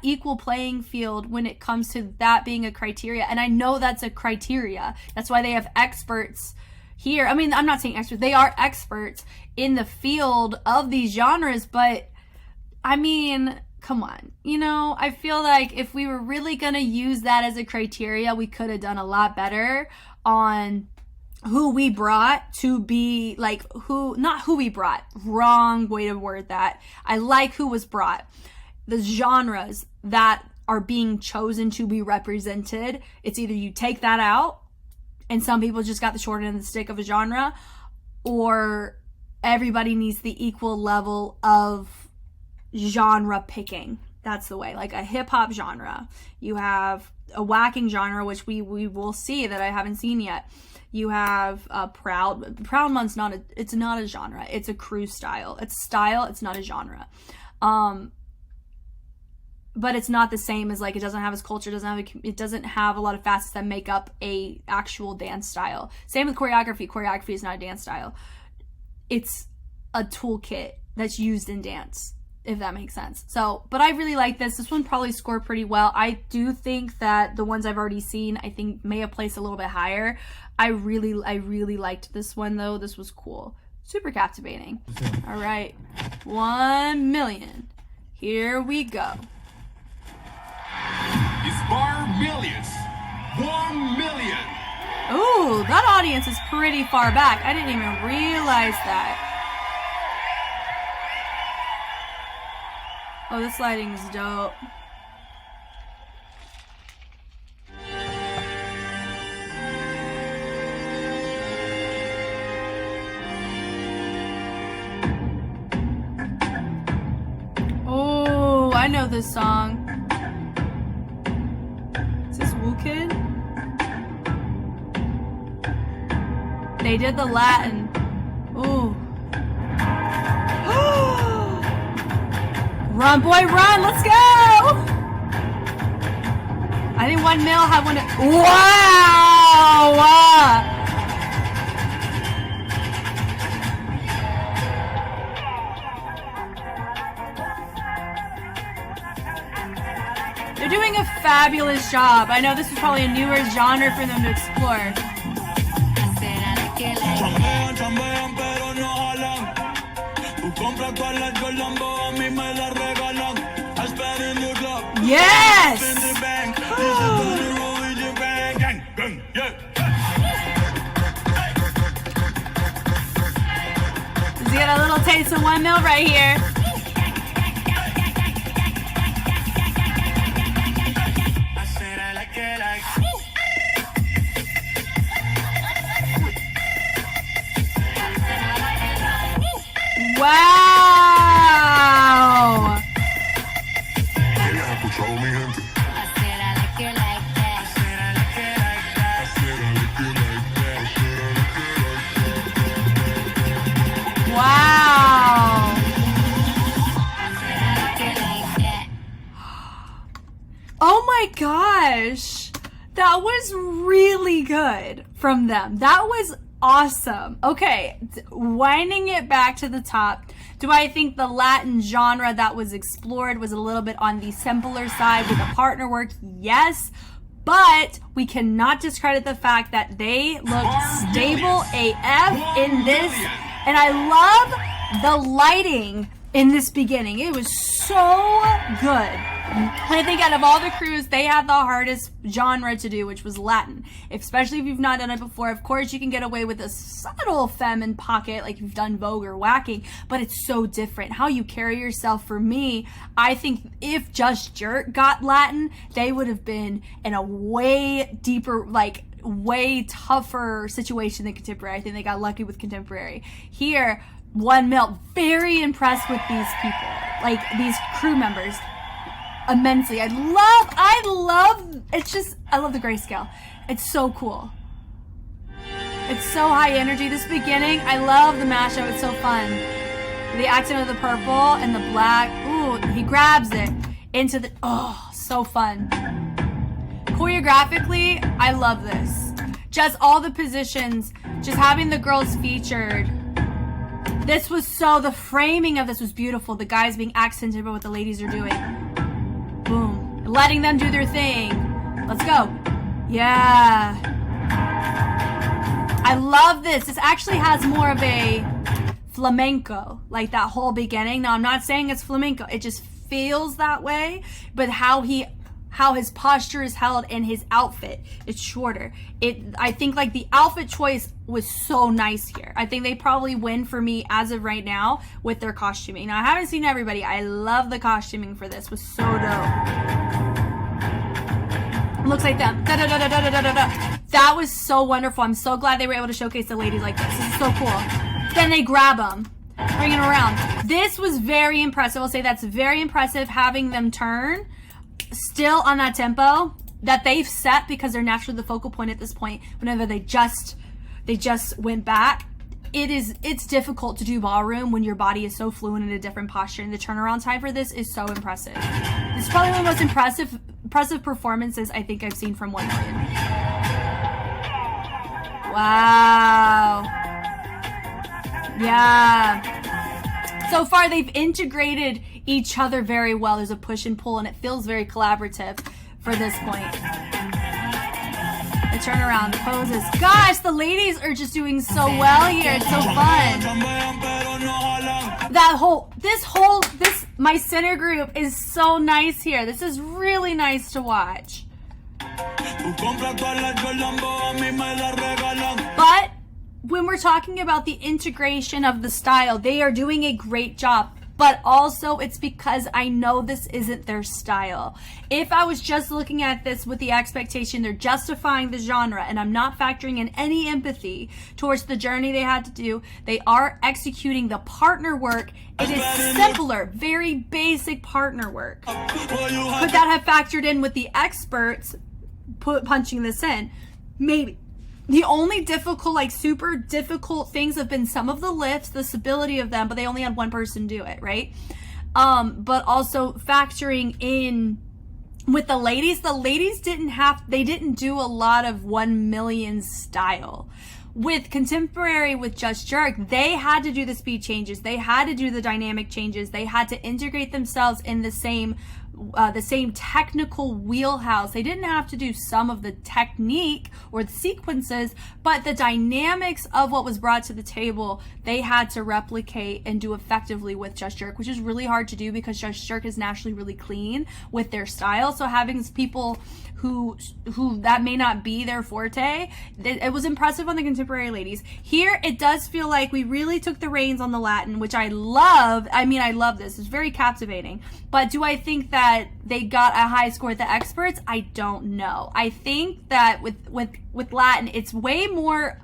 equal playing field when it comes to that being a criteria. And I know that's a criteria. That's why they have experts here. I mean, I'm not saying experts. They are experts in the field of these genres, but I mean, come on. You know, I feel like if we were really going to use that as a criteria, we could have done a lot better on who we brought to be, like, not who we brought. Wrong way to word that. I like who was brought. The genres that are being chosen to be represented, it's either you take that out, and some people just got the short end of the stick of a genre, or everybody needs the equal level of genre picking. That's the way. Like a hip-hop genre, you have a whacking genre, which we will see, that I haven't seen yet. You have Proudmon's not a genre. It's a crew style. It's style. It's not a genre. But it's not the same as, like, it doesn't have its culture, it doesn't have a lot of facets that make up a actual dance style. Same with choreography. Choreography is not a dance style. It's a toolkit that's used in dance, if that makes sense. So, but I really like this. This one probably scored pretty well. I do think that the ones I've already seen, I think may have placed a little bit higher. I really liked this one though. This was cool. Super captivating. All right. 1 million. Here we go. It's bar millions. 1 million. Ooh, that audience is pretty far back. I didn't even realize that. Oh, this lighting is dope. Oh, I know this song. Is this Wu Kid? They did the Latin. Ooh. Run, boy, run! Let's go! I think 1 mil had one. Wow! They're doing a fabulous job. I know this is probably a newer genre for them to explore. Chambean pero no jalan. Tú compras todas las Jordan, a mí me las regalan. I spend in the club. Yes! In the bank. This is the road with the bang. Gang, gang, yeah. Let's get a little taste of 1 mil right here. I said I like it like. Wow! Querías escuchar mi gente. I said I like it like that. I said I like it like that. I said I like it like that. I said I like it like that. Wow! I said I like it like that. Oh my gosh! That was really good from them. That was awesome. Okay, winding it back to the top. Do I think the Latin genre that was explored was a little bit on the simpler side with the partner work? Yes. But we cannot discredit the fact that they looked stable AF in this. And I love the lighting in this beginning. It was so good. I think out of all the crews, they had the hardest genre to do, which was Latin. Especially if you've not done it before. Of course, you can get away with a subtle feminine pocket like you've done Vogue or whacking, but it's so different. How you carry yourself, for me, I think if Just Jerk got Latin, they would have been in a way deeper, like, way tougher situation than contemporary. I think they got lucky with contemporary. Here, 1 mil, very impressed with these people, like these crew members. Immensely. I love, it's just, I love the grayscale. It's so cool. It's so high energy. This beginning, I love the mashup. It's so fun. The accent of the purple and the black. Ooh, he grabs it into the, oh, so fun. Choreographically, I love this. Just all the positions, just having the girls featured. This was the framing of this was beautiful. The guys being accented by what the ladies are doing. Boom. Letting them do their thing. Let's go. Yeah. I love this. This actually has more of a flamenco, like that whole beginning. Now, I'm not saying it's flamenco. It just feels that way, but how his posture is held in his outfit, it's shorter. I think like the outfit choice was so nice here. I think they probably win for me as of right now with their costuming. Now, I haven't seen everybody. I love the costuming for this. It was so dope. Looks like them. Da, da, da, da, da, da, da, da. That was so wonderful. I'm so glad they were able to showcase the ladies like this. This is so cool. Then they grab them, bring them around. This was very impressive. I'll say that's very impressive, having them turn still on that tempo that they've set, because they're naturally the focal point at this point. Whenever they just went back, it's difficult to do ballroom when your body is so fluent in a different posture, and the turnaround time for this is so impressive. This is probably one of the most impressive performances I think I've seen from 1 Million. Wow. Yeah. So far they've integrated each other very well. There's a push and pull, and it feels very collaborative for this point. The turnaround, the poses. Gosh, the ladies are just doing so well here. It's so fun. My center group is so nice here. This is really nice to watch. But when we're talking about the integration of the style, they are doing a great job. But also, it's because I know this isn't their style. If I was just looking at this with the expectation they're justifying the genre, and I'm not factoring in any empathy towards the journey they had to do, they are executing the partner work. It is simpler, very basic partner work. Could that have factored in with the experts punching this in? Maybe. The only difficult, like super difficult things have been some of the lifts, the stability of them, but they only had one person do it, right? But also factoring in with the ladies didn't do a lot of 1 million style. With contemporary, with Just Jerk, they had to do the speed changes. They had to do the dynamic changes. They had to integrate themselves in the same technical wheelhouse. They didn't have to do some of the technique or the sequences, but the dynamics of what was brought to the table, they had to replicate and do effectively with Just Jerk, which is really hard to do because Just Jerk is naturally really clean with their style. So having people who that may not be their forte, it was impressive on the contemporary ladies. Here, it does feel like we really took the reins on the Latin, which I love. I mean, I love this. It's very captivating. But do I think that they got a high score at the experts? I don't know. I think that with Latin, it's way more,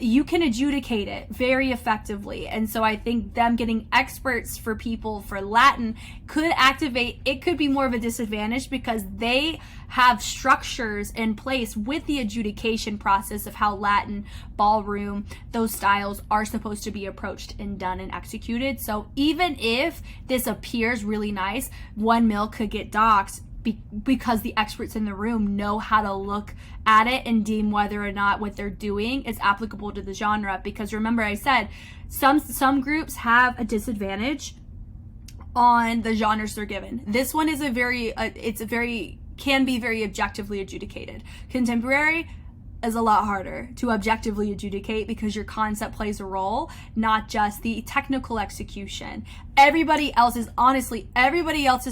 you can adjudicate it very effectively. And so I think them getting experts for people for Latin could activate, it could be more of a disadvantage because they have structures in place with the adjudication process of how Latin, ballroom, those styles are supposed to be approached and done and executed. So even if this appears really nice, 1 mil could get doxed because the experts in the room know how to look at it and deem whether or not what they're doing is applicable to the genre. Because remember, I said some groups have a disadvantage on the genres they're given. This one is can be very objectively adjudicated. Contemporary is a lot harder to objectively adjudicate because your concept plays a role, not just the technical execution. Everybody else's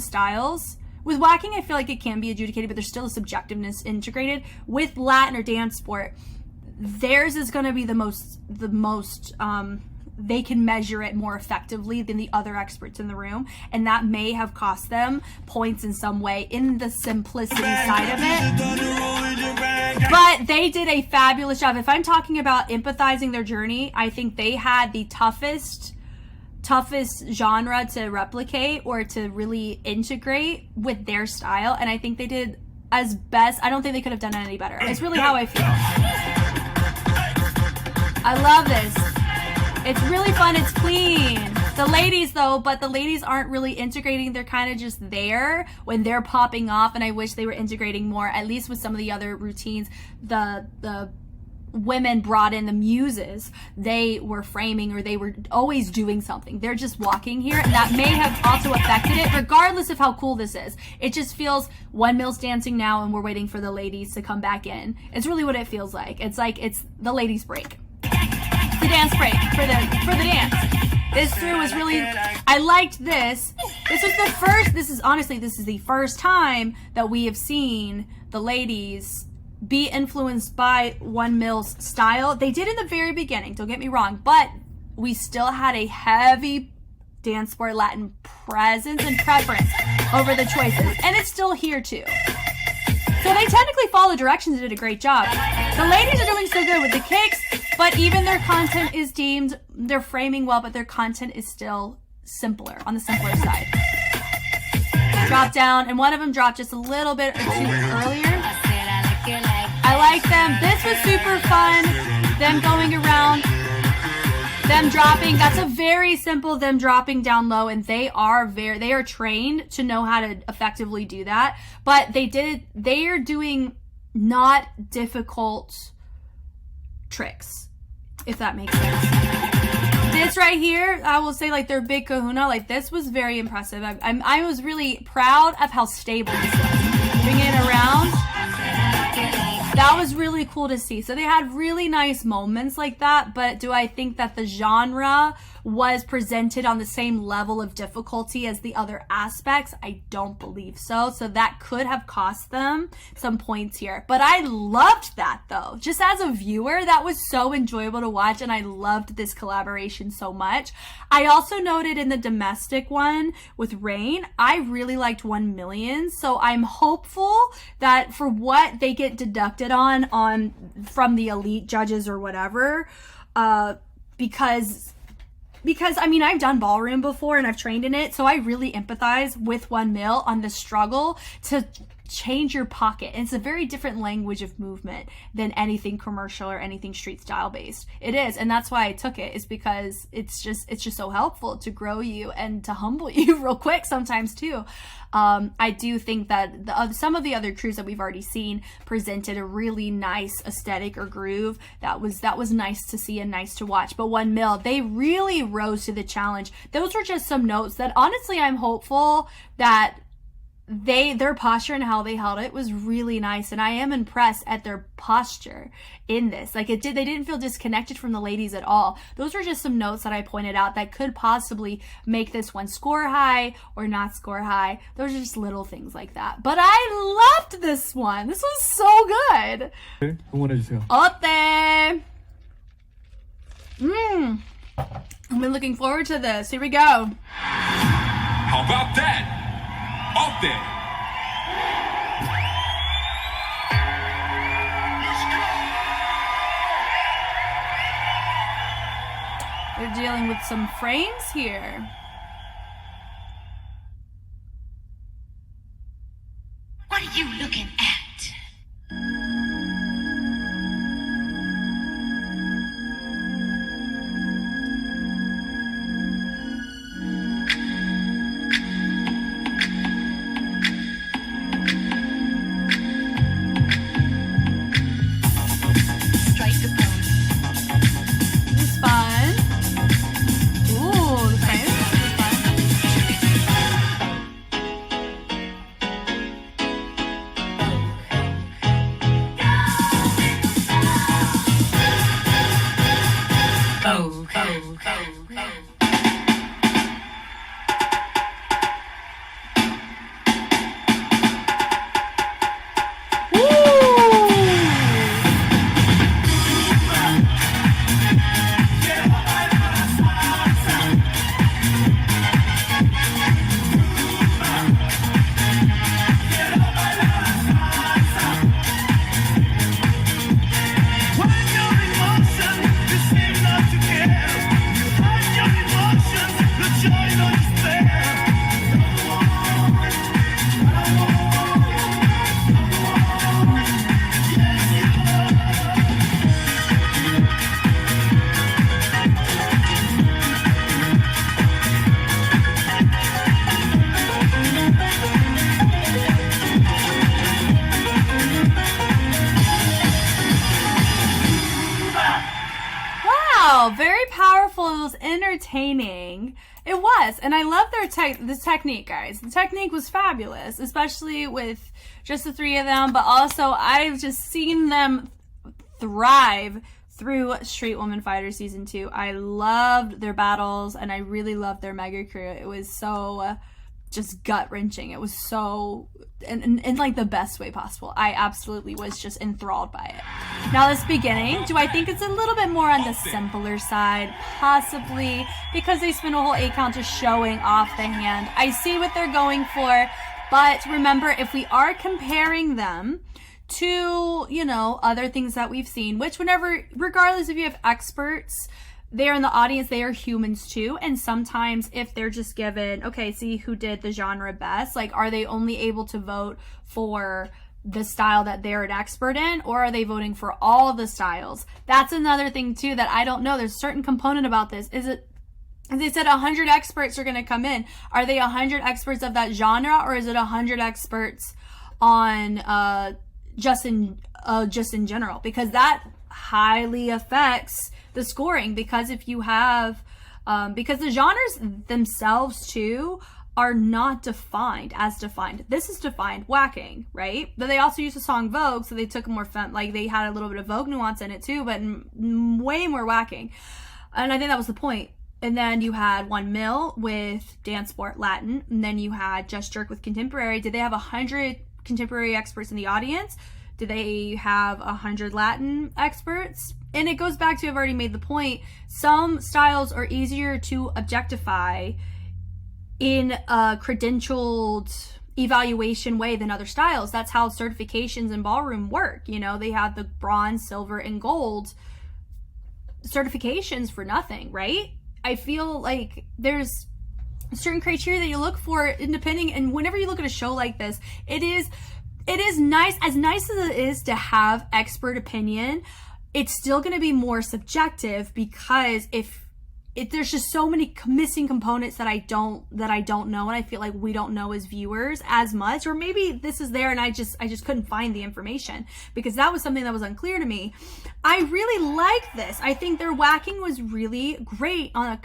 styles. With whacking, I feel like it can be adjudicated, but there's still a subjectiveness integrated. With Latin or dance sport, theirs is going to be the most, they can measure it more effectively than the other experts in the room. And that may have cost them points in some way in the simplicity side of it. But they did a fabulous job. If I'm talking about empathizing their journey, I think they had the toughest genre to replicate or to really integrate with their style, and I think they did as best. I don't think they could have done it any better. It's really how I feel. I love this. It's really fun. It's clean. The ladies though, but the ladies aren't really integrating. They're kind of just there when they're popping off, and I wish they were integrating more, at least with some of the other routines. The women brought in the muses. They were framing, or they were always doing something. They're just walking here, and that may have also affected it, regardless of how cool this is. It just feels 1Mil's dancing now, and we're waiting for the ladies to come back in. It's really what it feels like. It's like it's the ladies' break. It's the dance break for the dance. This through was really, I liked this. This was the first, this is the first time that we have seen the ladies be influenced by 1Mil's style. They did in the very beginning, don't get me wrong, but we still had a heavy dance sport Latin presence and preference over the choices, and it's still here too. So they technically followed directions and did a great job. The ladies are doing so good with the kicks, but even their content is deemed, they're framing well, but their content is still simpler, on the simpler side. Drop down, and one of them dropped just a little bit or two earlier. I like them. This was super fun. Them going around, them dropping. That's a very simple them dropping down low, and they are trained to know how to effectively do that. But they are doing not difficult tricks, if that makes sense. This right here, I will say, like, their big kahuna, like, this was very impressive. I was really proud of how stable this was. Bringing it around. That was really cool to see. So they had really nice moments like that, but do I think that the genre was presented on the same level of difficulty as the other aspects? I don't believe so. So that could have cost them some points here. But I loved that though. Just as a viewer, that was so enjoyable to watch, and I loved this collaboration so much. I also noted in the domestic one with Rain, I really liked 1Million. So I'm hopeful that for what they get deducted on from the elite judges or whatever, because I mean, I've done ballroom before and I've trained in it, so I really empathize with 1Mil on the struggle to change your pocket. And it's a very different language of movement than anything commercial or anything street style based. It is, and that's why I took it, is because it's just so helpful to grow you and to humble you real quick sometimes too. I do think that some of the other crews that we've already seen presented a really nice aesthetic or groove that was nice to see and nice to watch. But 1Mil, they really rose to the challenge. Those were just some notes that honestly I'm hopeful that their posture and how they held it was really nice, and I am impressed at their posture in this. Like, they didn't feel disconnected from the ladies at all. Those were just some notes that I pointed out that could possibly make this one score high or not score high. Those are just little things like that. But I loved this one. This was so good. 어때? I've been looking forward to this. Here we go. How about that? Up there. They're dealing with some frames here. What are you looking at? When you're in motion, you seem not to care. You hide no, very powerful. It was entertaining. It was, and I love their this technique, guys. The technique was fabulous, especially with just the three of them. But also, I've just seen them thrive through Street Woman Fighter Season 2. I loved their battles, and I really loved their mega crew. It was so just gut-wrenching. It was so, in like the best way possible. I absolutely was just enthralled by it. Now this beginning, do I think it's a little bit more on the simpler side? Possibly, because they spent a whole 8 count just showing off the hand. I see what they're going for, but remember, if we are comparing them to, you know, other things that we've seen, which whenever, regardless if you have experts, they're in the audience, they are humans too. And sometimes if they're just given, okay, see who did the genre best, like, are they only able to vote for the style that they're an expert in, or are they voting for all the styles? That's another thing too that I don't know. There's a certain component about this. Is it, as they said, 100 experts are going to come in. Are they 100 experts of that genre, or is it 100 experts on just in general? Because that highly affects the scoring. Because if you have because the genres themselves too are not defined as defined. This is defined whacking, right? But they also used the song Vogue, so they took a more fun, like they had a little bit of Vogue nuance in it too, but way more whacking. And I think that was the point. And then you had 1 Mil with dance sport Latin, and then you had Just Jerk with contemporary. Did they have 100 contemporary experts in the audience? Do they have 100 Latin experts? And it goes back to, I've already made the point, some styles are easier to objectify in a credentialed evaluation way than other styles. That's how certifications in ballroom work. You know, they have the bronze, silver, and gold certifications for nothing, right? I feel like there's certain criteria that you look for depending, and whenever you look at a show like this, it is nice, as nice as it is to have expert opinion, it's still going to be more subjective, because if there's just so many missing components that I don't know, and I feel like we don't know as viewers as much, or maybe this is there and I just couldn't find the information, because that was something that was unclear to me. I really like this. I think their whacking was really great on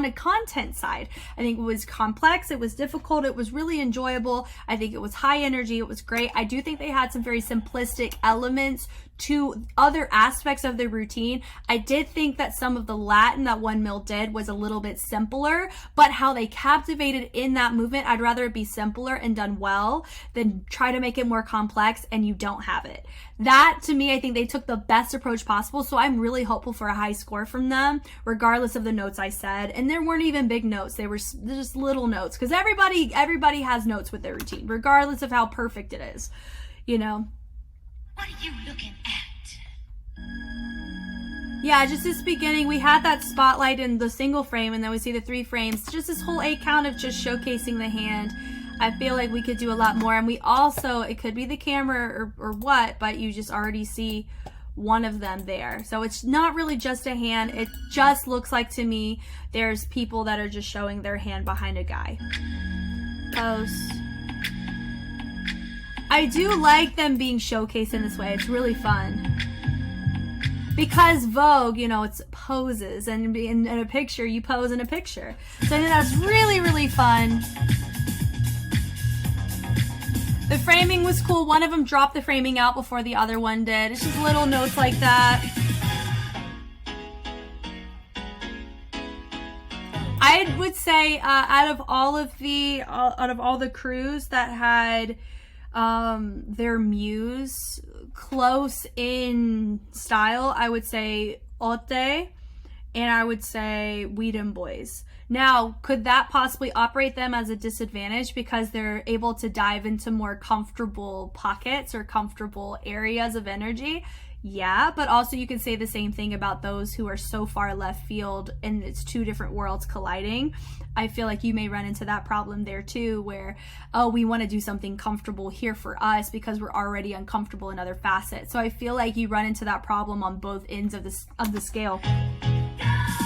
a content side. I think it was complex, it was difficult, it was really enjoyable. I think it was high energy, it was great. I do think they had some very simplistic elements to other aspects of their routine. I did think that some of the Latin that 1 Mil did was a little bit simpler, but how they captivated in that movement, I'd rather it be simpler and done well than try to make it more complex and you don't have it. That, to me, I think they took the best approach possible, so I'm really hopeful for a high score from them, regardless of the notes I said. And there weren't even big notes, they were just little notes, because everybody has notes with their routine, regardless of how perfect it is, you know. What are you looking at? Yeah, just this beginning, we had that spotlight in the single frame, and then we see the 3 frames. Just this whole 8 count of just showcasing the hand. I feel like we could do a lot more. And we also, it could be the camera or what, but you just already see one of them there. So it's not really just a hand. It just looks like, to me, there's people that are just showing their hand behind a guy. Pose. I do like them being showcased in this way. It's really fun. Because Vogue, you know, it's poses, and in a picture, you pose in a picture. So I think that's really, really fun. The framing was cool. One of them dropped the framing out before the other one did. It's just little notes like that. I would say out of all the crews that had their Muse close in style, I would say Ote, and I would say WEDEMBOYZ. Now, could that possibly operate them as a disadvantage because they're able to dive into more comfortable pockets or comfortable areas of energy? Yeah, but also you can say the same thing about those who are so far left field and it's 2 different worlds colliding. I feel like you may run into that problem there too, where, oh, we want to do something comfortable here for us because we're already uncomfortable in other facets. So I feel like you run into that problem on both ends of the scale.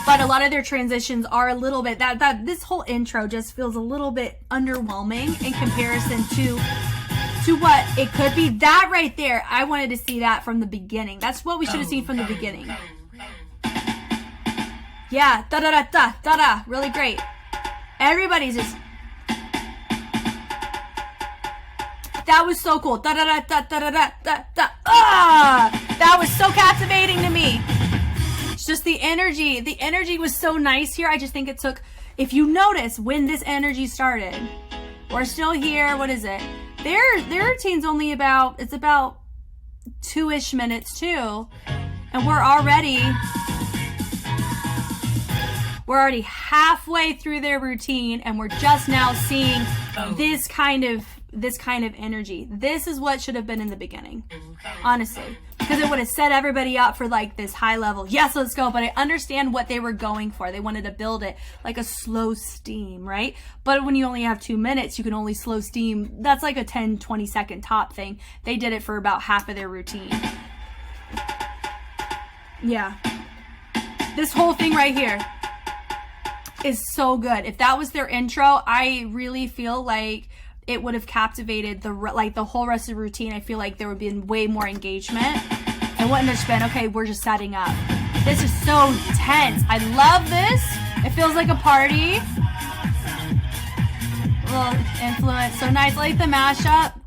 But a lot of their transitions are a little bit, that this whole intro just feels a little bit underwhelming in comparison to what it could be. That right there, I wanted to see that from the beginning. That's what we should have seen from the beginning. Yeah, da-da-da-da-da-da. Really great. Everybody's just... That was so cool. Da-da-da-da-da-da-da-da. Ah! That was so captivating to me. It's just the energy. The energy was so nice here. I just think it took... If you notice, when this energy started, we're still here. What is it? Their routine's only about... It's about 2-ish minutes, too. And we're already halfway through their routine, and we're just now seeing this kind of energy. This is what should have been in the beginning, honestly, because it would have set everybody up for like this high level, yes, let's go. But I understand what they were going for. They wanted to build it like a slow steam, right? But when you only have 2 minutes, you can only slow steam. That's like a 10-20 second top thing. They did it for about half of their routine. Yeah, this whole thing right here is so good. If that was their intro, I really feel like it would have captivated the whole rest of the routine. I feel like there would be way more engagement. It wouldn't have just been, okay, we're just setting up. This is so tense. I love this. It feels like a party. A little influence. So nice. I like the mashup.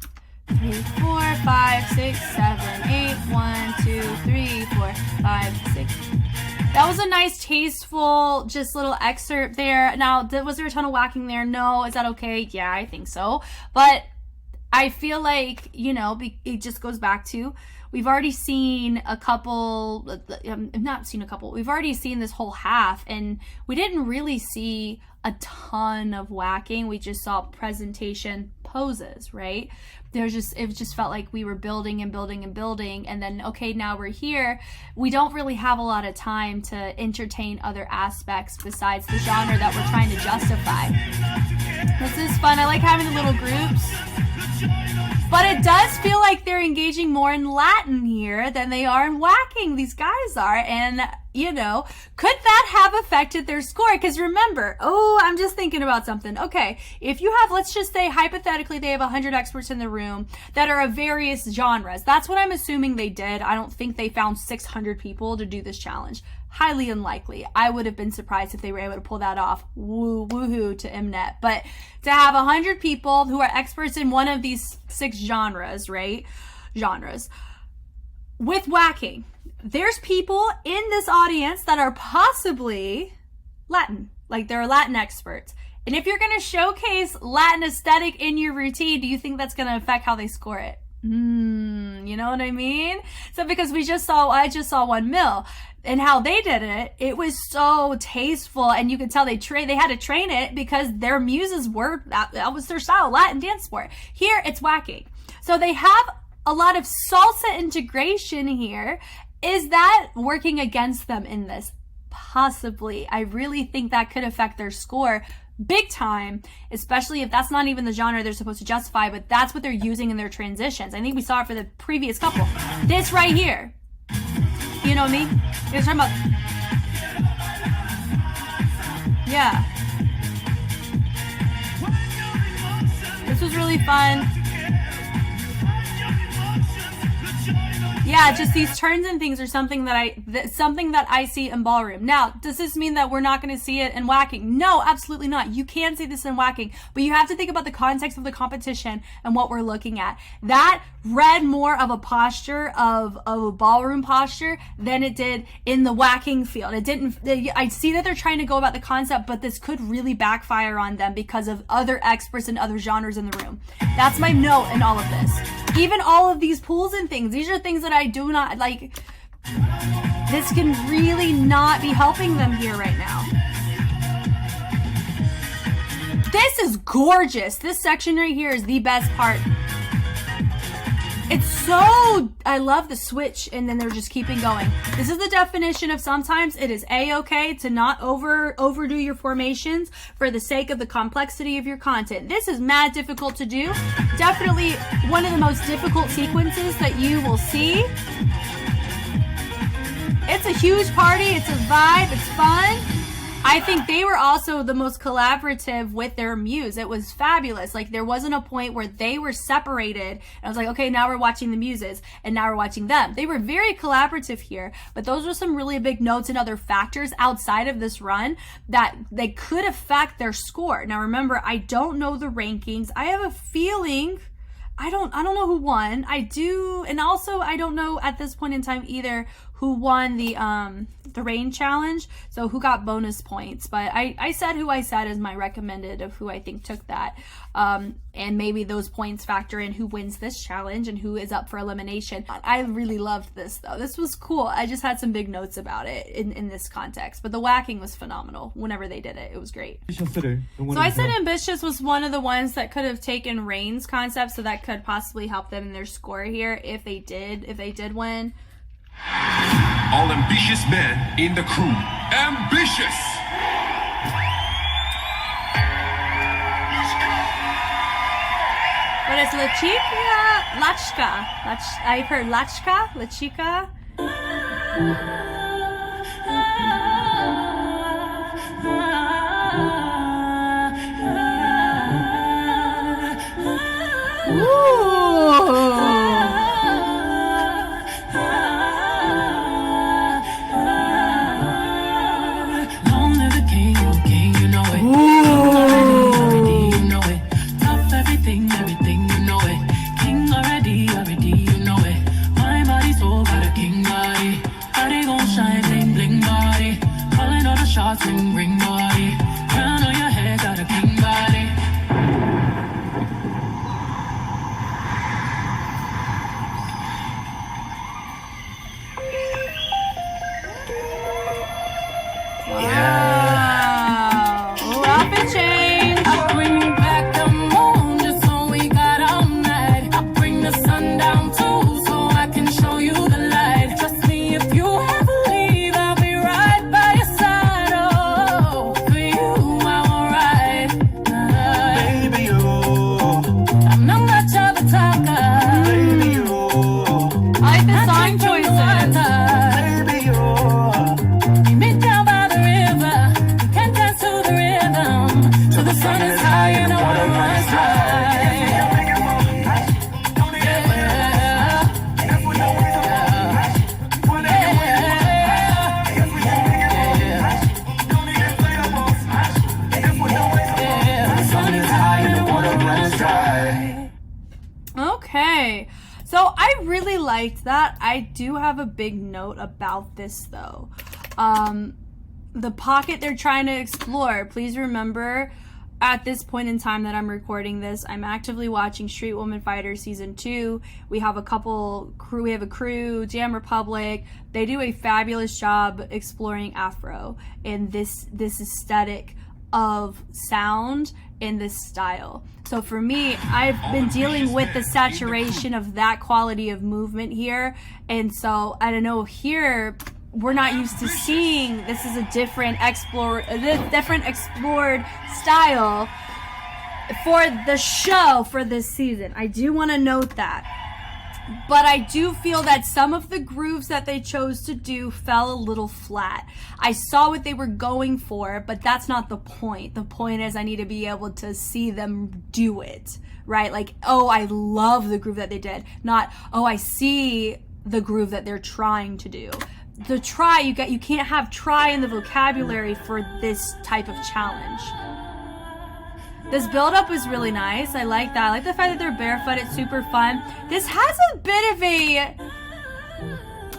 3, 4, 5, 6, 7, 8. 1, 2, 3, 4, 5, 6. That was a nice, tasteful, just little excerpt there. Now, was there a ton of whacking there? No. Is that okay? Yeah, I think so. But I feel like, you know, it just goes back to, we've already seen a couple, not seen a couple, we've already seen this whole half, and we didn't really see a ton of whacking. We just saw presentation poses, right? It just felt like we were building and building and building, and then, okay, now we're here. We don't really have a lot of time to entertain other aspects besides the genre that we're trying to justify. This is fun. I like having the little groups. But it does feel like they're engaging more in Latin here than they are in whacking. These guys are. And, you know, could that have affected their score? Because remember, I'm just thinking about something. Okay, if you have, let's just say, hypothetically, they have 100 experts in the room that are of various genres. That's what I'm assuming they did. I don't think they found 600 people to do this challenge. Highly unlikely. I would have been surprised if they were able to pull that off. Woohoo to Mnet. But to have 100 people who are experts in one of these 6 genres, right? Genres. With whacking, there's people in this audience that are possibly Latin. Like they're Latin experts. And if you're going to showcase Latin aesthetic in your routine, do you think that's going to affect how they score it? You know what I mean? So because I just saw 1 mil. And how they did it, it was so tasteful, and you could tell they had to train it because their muses were, that was their style, Latin dance sport. Here, it's whacking. So they have a lot of salsa integration here. Is that working against them in this? Possibly. I really think that could affect their score big time, especially if that's not even the genre they're supposed to justify, but that's what they're using in their transitions. I think we saw it for the previous couple. This right here. You know what I mean? You guys talking about... Yeah. This was really fun. Yeah, just these turns and things are something that I see in ballroom. Now, does this mean that we're not going to see it in whacking? No, absolutely not. You can see this in whacking, but you have to think about the context of the competition and what we're looking at. That read more of a posture of a ballroom posture than it did in the whacking field. I see that they're trying to go about the concept, but this could really backfire on them because of other experts and other genres in the room. That's my note in all of this. Even all of these pools and things, these are things that I do not like. This can really not be helping them here right now. This is gorgeous. This section right here is the best part. It's so, I love the switch, and then they're just keeping going. This is the definition of sometimes it is A-okay to not overdo your formations for the sake of the complexity of your content. This is mad difficult to do. Definitely one of the most difficult sequences that you will see. It's a huge party. It's a vibe. It's fun. I think they were also the most collaborative with their Muse. It was fabulous. Like, there wasn't a point where they were separated and I was like, okay, now we're watching the Muses and now we're watching them. They were very collaborative here, but those were some really big notes and other factors outside of this run that they could affect their score. Now remember, I don't know the rankings. I have a feeling I don't know who won. I do, and also I don't know at this point in time either who won the rain challenge, so who got bonus points. But I said who I said is my recommended of who I think took that. And maybe those points factor in who wins this challenge and who is up for elimination. I really loved this though. This was cool. I just had some big notes about it in this context. But the whacking was phenomenal whenever they did it. It was great. So I said Ambitious was one of the ones that could have taken Rain's concept, so that could possibly help them in their score here if they did win. All ambitious men in the crew. Ambitious! What is Lachka? I've heard Lachika. Long live the king, you know it. Already, you know it. Top everything, you know it. King already, you know it. My body soul got a king body. Body gon' shine, bling bling body. Calling all the shots, ring ring body. Crown on your head, got a king body. Wow. Rapid change. I bring back the moon just so we got all night. I bring the sun down too so I can show you the light. Trust me, if you ever leave, I'll be right by your side. Oh, for you I won't ride. Baby, you, I'm not much of a talker. Baby, you, I like the song choices. baby, you, meet me down by the river. We can dance to the rhythm till the sun is high and I wanna rise high. Okay, so I really liked that. I do have a big note about this though. The pocket they're trying to explore. Please remember, at this point in time that I'm recording this, I'm actively watching Street Woman Fighter Season 2. We have a crew, Jam Republic. They do a fabulous job exploring Afro and this aesthetic of sound in this style. So for me, I've been dealing with the saturation of that quality of movement here. And so I don't know, here we're not used to seeing this is a different explored style for the show for this season. I do want to note that. But I do feel that some of the grooves that they chose to do fell a little flat. I saw what they were going for, but that's not the point. The point is I need to be able to see them do it, right? Like, oh, I love the groove that they did. Not, oh, I see the groove that they're trying to do. The try, you can't have try in the vocabulary for this type of challenge. This build-up is really nice. I like that. I like the fact that they're barefoot. It's super fun. This has a bit of a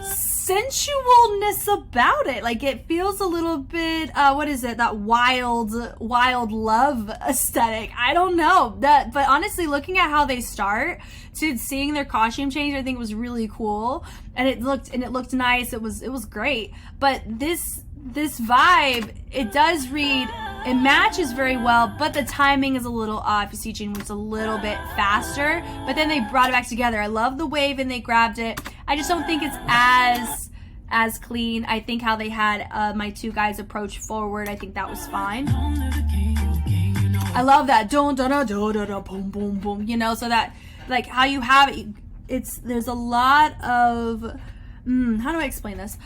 sensualness about it. Like, it feels a little bit, what is it? That wild love aesthetic. I don't know. But honestly, looking at how they start to seeing their costume change, I think was really cool. And it looked nice. It was great. But this vibe, it does read, it matches very well, but the timing is a little off. You see Jin was a little bit faster, but then they brought it back together. I love the wave and they grabbed it. I just don't think it's as clean. I think how they had my two guys approach forward, I think that was fine. I love that don da da da da da boom boom boom, you know, so that like how you have it, there's a lot of how do I explain this?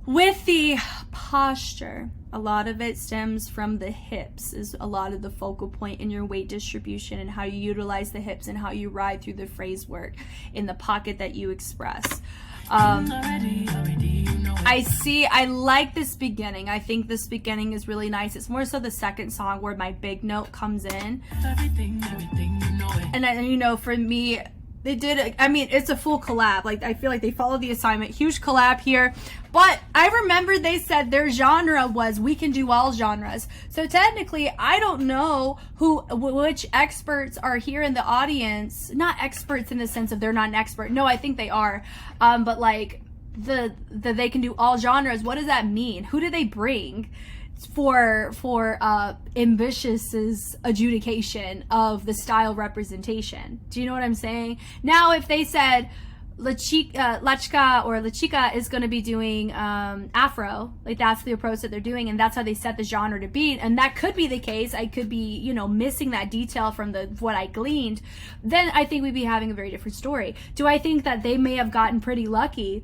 With the posture, a lot of it stems from the hips, is a lot of the focal point in your weight distribution and how you utilize the hips and how you ride through the phrase work in the pocket that you express. I like this beginning. I think this beginning is really nice. It's more so the second song where my big note comes in. And then, you know, for me, they did, I mean, it's a full collab. Like, I feel like they followed the assignment. Huge collab here. But I remember they said their genre was, we can do all genres. So technically, I don't know which experts are here in the audience. Not experts in the sense of they're not an expert. No, I think they are. But like, they can do all genres. What does that mean? Who do they bring for Ambitious's adjudication of the style representation? Do you know what I'm saying? Now, if they said La Chica is going to be doing Afro, like that's the approach that they're doing, and that's how they set the genre to be, and that could be the case. I could be, you know, missing that detail from what I gleaned. Then I think we'd be having a very different story. Do I think that they may have gotten pretty lucky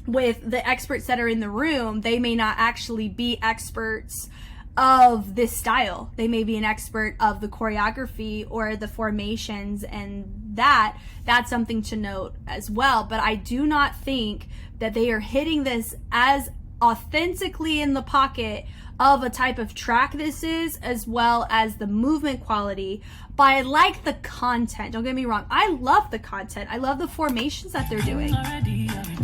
with the experts that are in the room? They may not actually be experts of this style. They may be an expert of the choreography or the formations, and that's something to note as well. But I do not think that they are hitting this as authentically in the pocket of a type of track this is, as well as the movement quality. But I like the content. Don't get me wrong. I love the content. I love the formations that they're doing.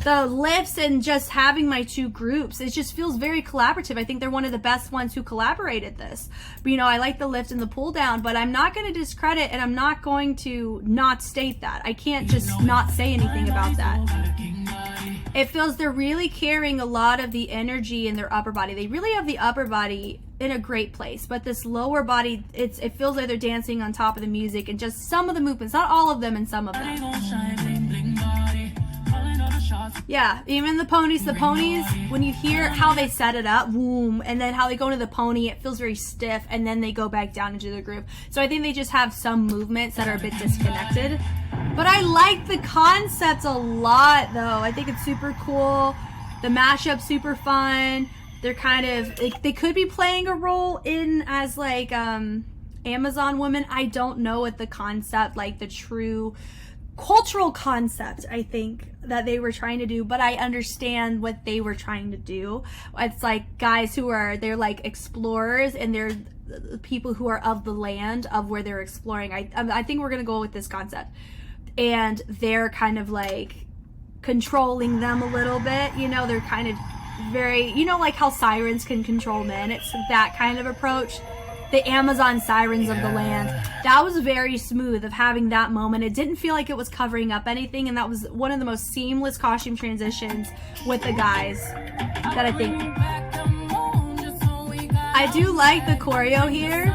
The lifts and just having my two groups, it just feels very collaborative. I think they're one of the best ones who collaborated this. But, you know, I like the lift and the pull down, but I'm not going to discredit, and I'm not going to not state that. I can't just not say anything about that. It feels they're really carrying a lot of the energy in their upper body. They really have the upper body in a great place, but this lower body, it feels like they're dancing on top of the music and just some of the movements, not all of them, and some of them. Yeah, even the ponies, when you hear how they set it up, boom, and then how they go into the pony, it feels very stiff, and then they go back down into the groove. So I think they just have some movements that are a bit disconnected. But I like the concept a lot, though. I think it's super cool. The mashup's super fun. They're kind of, they could be playing a role in as like Amazon women. I don't know what the concept, like the true cultural concept, I think, that they were trying to do, but I understand what they were trying to do. It's like guys they're like explorers, and they're people who are of the land of where they're exploring. I think we're gonna go with this concept, and they're kind of like controlling them a little bit, you know. They're kind of very, you know, like how sirens can control men. It's that kind of approach. The Amazon sirens of the land. That was very smooth of having that moment. It didn't feel like it was covering up anything, and that was one of the most seamless costume transitions with the guys that I think. I do like the choreo here,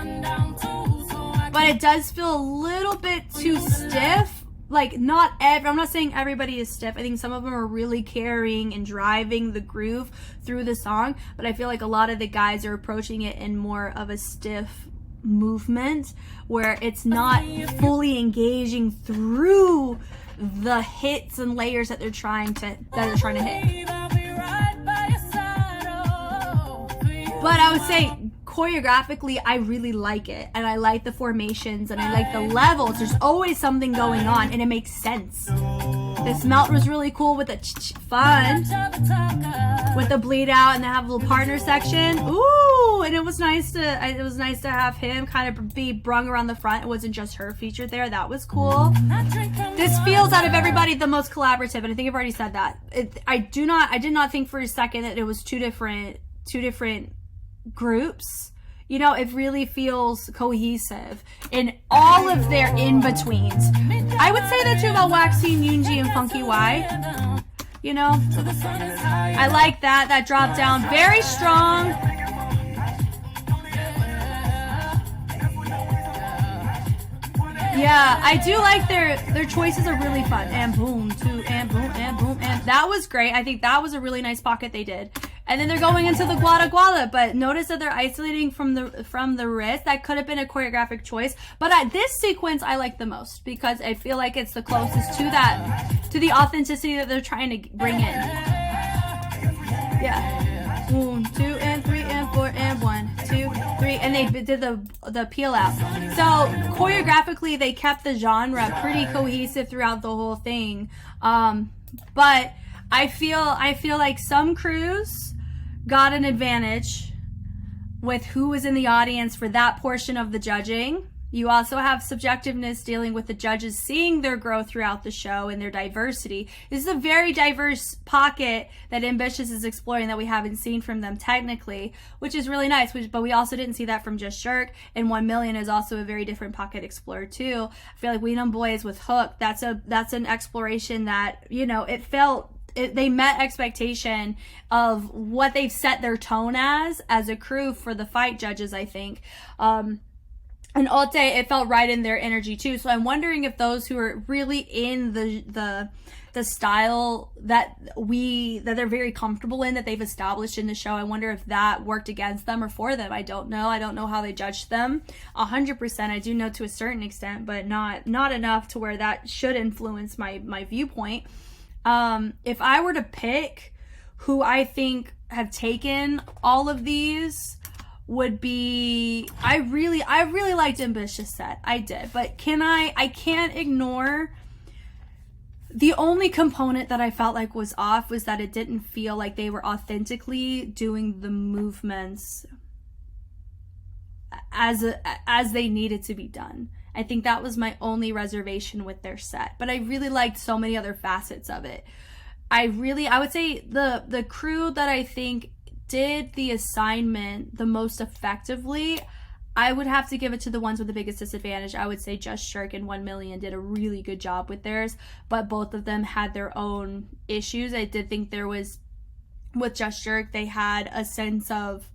but it does feel a little bit too stiff. Like, I'm not saying everybody is stiff. I think some of them are really carrying and driving the groove through the song, but I feel like a lot of the guys are approaching it in more of a stiff movement where it's not fully engaging through the hits and layers that they're trying to hit. But I would say choreographically, I really like it, and I like the formations, and I like the levels. There's always something going on, and it makes sense. This melt was really cool with the fun, with the bleed out, and they have a little partner section. Ooh, and it was nice to have him kind of be brung around the front. It wasn't just her featured there. That was cool. This feels, out of everybody, the most collaborative, and I think I've already said that. I did not think for a second that it was two different groups. You know, it really feels cohesive in all of their in-betweens. I would say that too about Waxy and Yoonji and Funky Y. You know, I like that drop down, very strong. Yeah, I do like their choices are really fun. And boom, two, and boom, and boom, and that was great. I think that was a really nice pocket they did. And then they're going into the guada guada, but notice that they're isolating from the wrist. That could have been a choreographic choice, but this sequence I like the most because I feel like it's the closest to the authenticity that they're trying to bring in. Yeah, 1, 2, and 3, and 4, and and they did the peel out. So choreographically, they kept the genre pretty cohesive throughout the whole thing. But I feel like some crews got an advantage with who was in the audience for that portion of the judging. You also have subjectiveness dealing with the judges seeing their growth throughout the show and their diversity. This is a very diverse pocket that Ambitious is exploring that we haven't seen from them technically, which is really nice. But we also didn't see that from Just Shirk, and 1 Million is also a very different pocket explored too. I feel like WEDEMBOYZ with Hook, that's an exploration that, you know, they met expectation of what they've set their tone as a crew for the fight judges, I think. And Alte, it felt right in their energy too. So I'm wondering if those who are really in the style that they're very comfortable in, that they've established in the show, I wonder if that worked against them or for them. I don't know. I don't know how they judged them 100%. I do know to a certain extent, but not enough to where that should influence my viewpoint. If I were to pick who I think have taken all of these, would be, I really liked Ambitious set. I did, but I can't ignore the only component that I felt like was off was that it didn't feel like they were authentically doing the movements as they needed to be done. I think that was my only reservation with their set, but I really liked so many other facets of it. I would say the crew that I think did the assignment the most effectively, I would have to give it to the ones with the biggest disadvantage. I would say Just Shirk and 1 Million did a really good job with theirs, but both of them had their own issues. I did think there was, with Just Shirk, they had a sense of,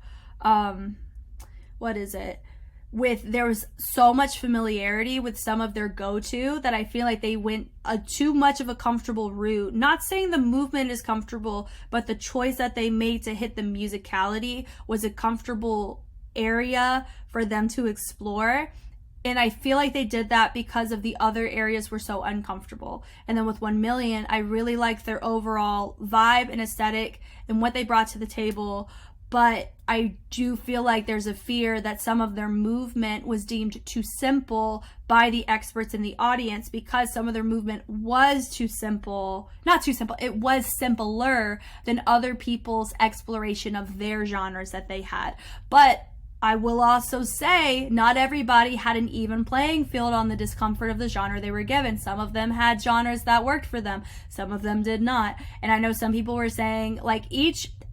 there was so much familiarity with some of their go-to that I feel like they went too much of a comfortable route. Not saying the movement is comfortable, but the choice that they made to hit the musicality was a comfortable area for them to explore. And I feel like they did that because of the other areas were so uncomfortable. And then with 1 Million, I really liked their overall vibe and aesthetic and what they brought to the table. But I do feel like there's a fear that some of their movement was deemed too simple by the experts in the audience, because some of their movement was too simple. Not too simple, it was simpler than other people's exploration of their genres that they had. But I will also say not everybody had an even playing field on the discomfort of the genre they were given. Some of them had genres that worked for them. Some of them did not. And I know some people were saying like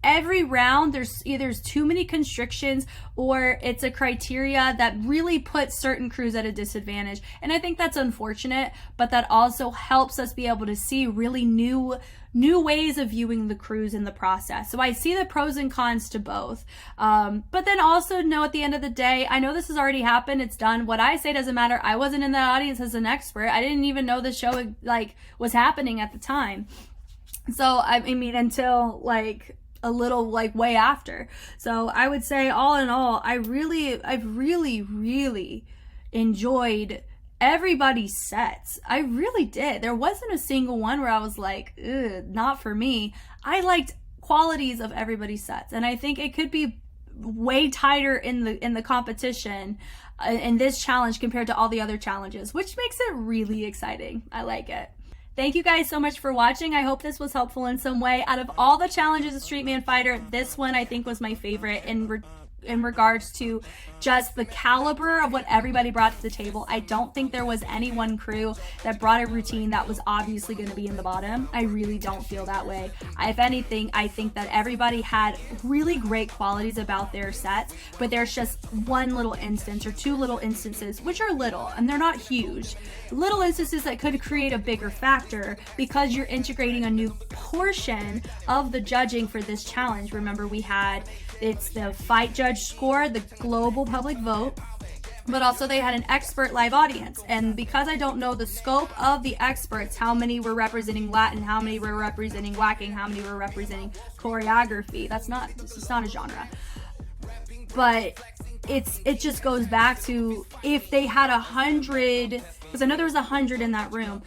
every round there's either too many constrictions or it's a criteria that really puts certain crews at a disadvantage. And I think that's unfortunate, but that also helps us be able to see really new ways of viewing the crews in the process. So I see the pros and cons to both. But then also know at the end of the day, I know this has already happened. It's done. What I say doesn't matter. I wasn't in that audience as an expert. I didn't even know the show was happening at the time. So I mean, until a little way after. So I would say all in all, I've really enjoyed everybody's sets. I really did. There wasn't a single one where I was like, ugh, not for me. I liked qualities of everybody's sets, and I think it could be way tighter in the competition in this challenge compared to all the other challenges, which makes it really exciting. I like it. Thank you guys so much for watching. I hope this was helpful in some way. Out of all the challenges of Street Man Fighter, this one I think was my favorite in regards to just the caliber of what everybody brought to the table. I don't think there was any one crew that brought a routine that was obviously going to be in the bottom. I really don't feel that way. If anything, I think that everybody had really great qualities about their sets, but there's just one little instance or two little instances, which are little and they're not huge, little instances that could create a bigger factor because you're integrating a new portion of the judging for this challenge. Remember, it's the fight judge score, the global public vote, but also they had an expert live audience. And because I don't know the scope of the experts, how many were representing Latin, how many were representing whacking, how many were representing choreography, it's not a genre. But it just goes back to, if they had 100, because I know there was 100 in that room,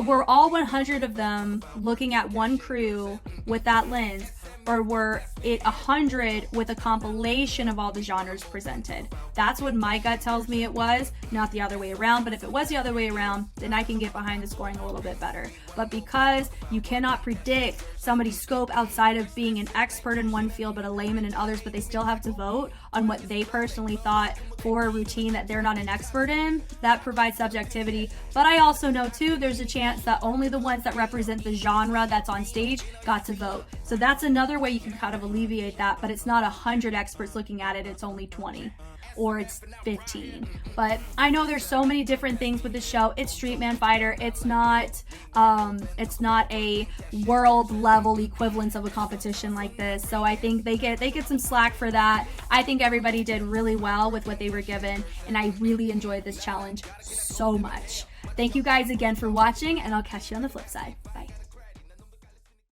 were all 100 of them looking at one crew with that lens? or were it 100 with a compilation of all the genres presented? That's what my gut tells me it was, not the other way around. But if it was the other way around, then I can get behind the scoring a little bit better. But because you cannot predict somebody's scope outside of being an expert in one field but a layman in others, but they still have to vote on what they personally thought for a routine that they're not an expert in, that provides subjectivity. But I also know too, there's a chance that only the ones that represent the genre that's on stage got to vote. So that's another way you can kind of alleviate that, but it's not 100 experts looking at it, it's only 20. Or it's 15. But I know there's so many different things with the show. It's Street Man Fighter. It's not a world level equivalence of a competition like this. So I think they get some slack for that. I think everybody did really well with what they were given, and I really enjoyed this challenge so much. Thank you guys again for watching, and I'll catch you on the flip side.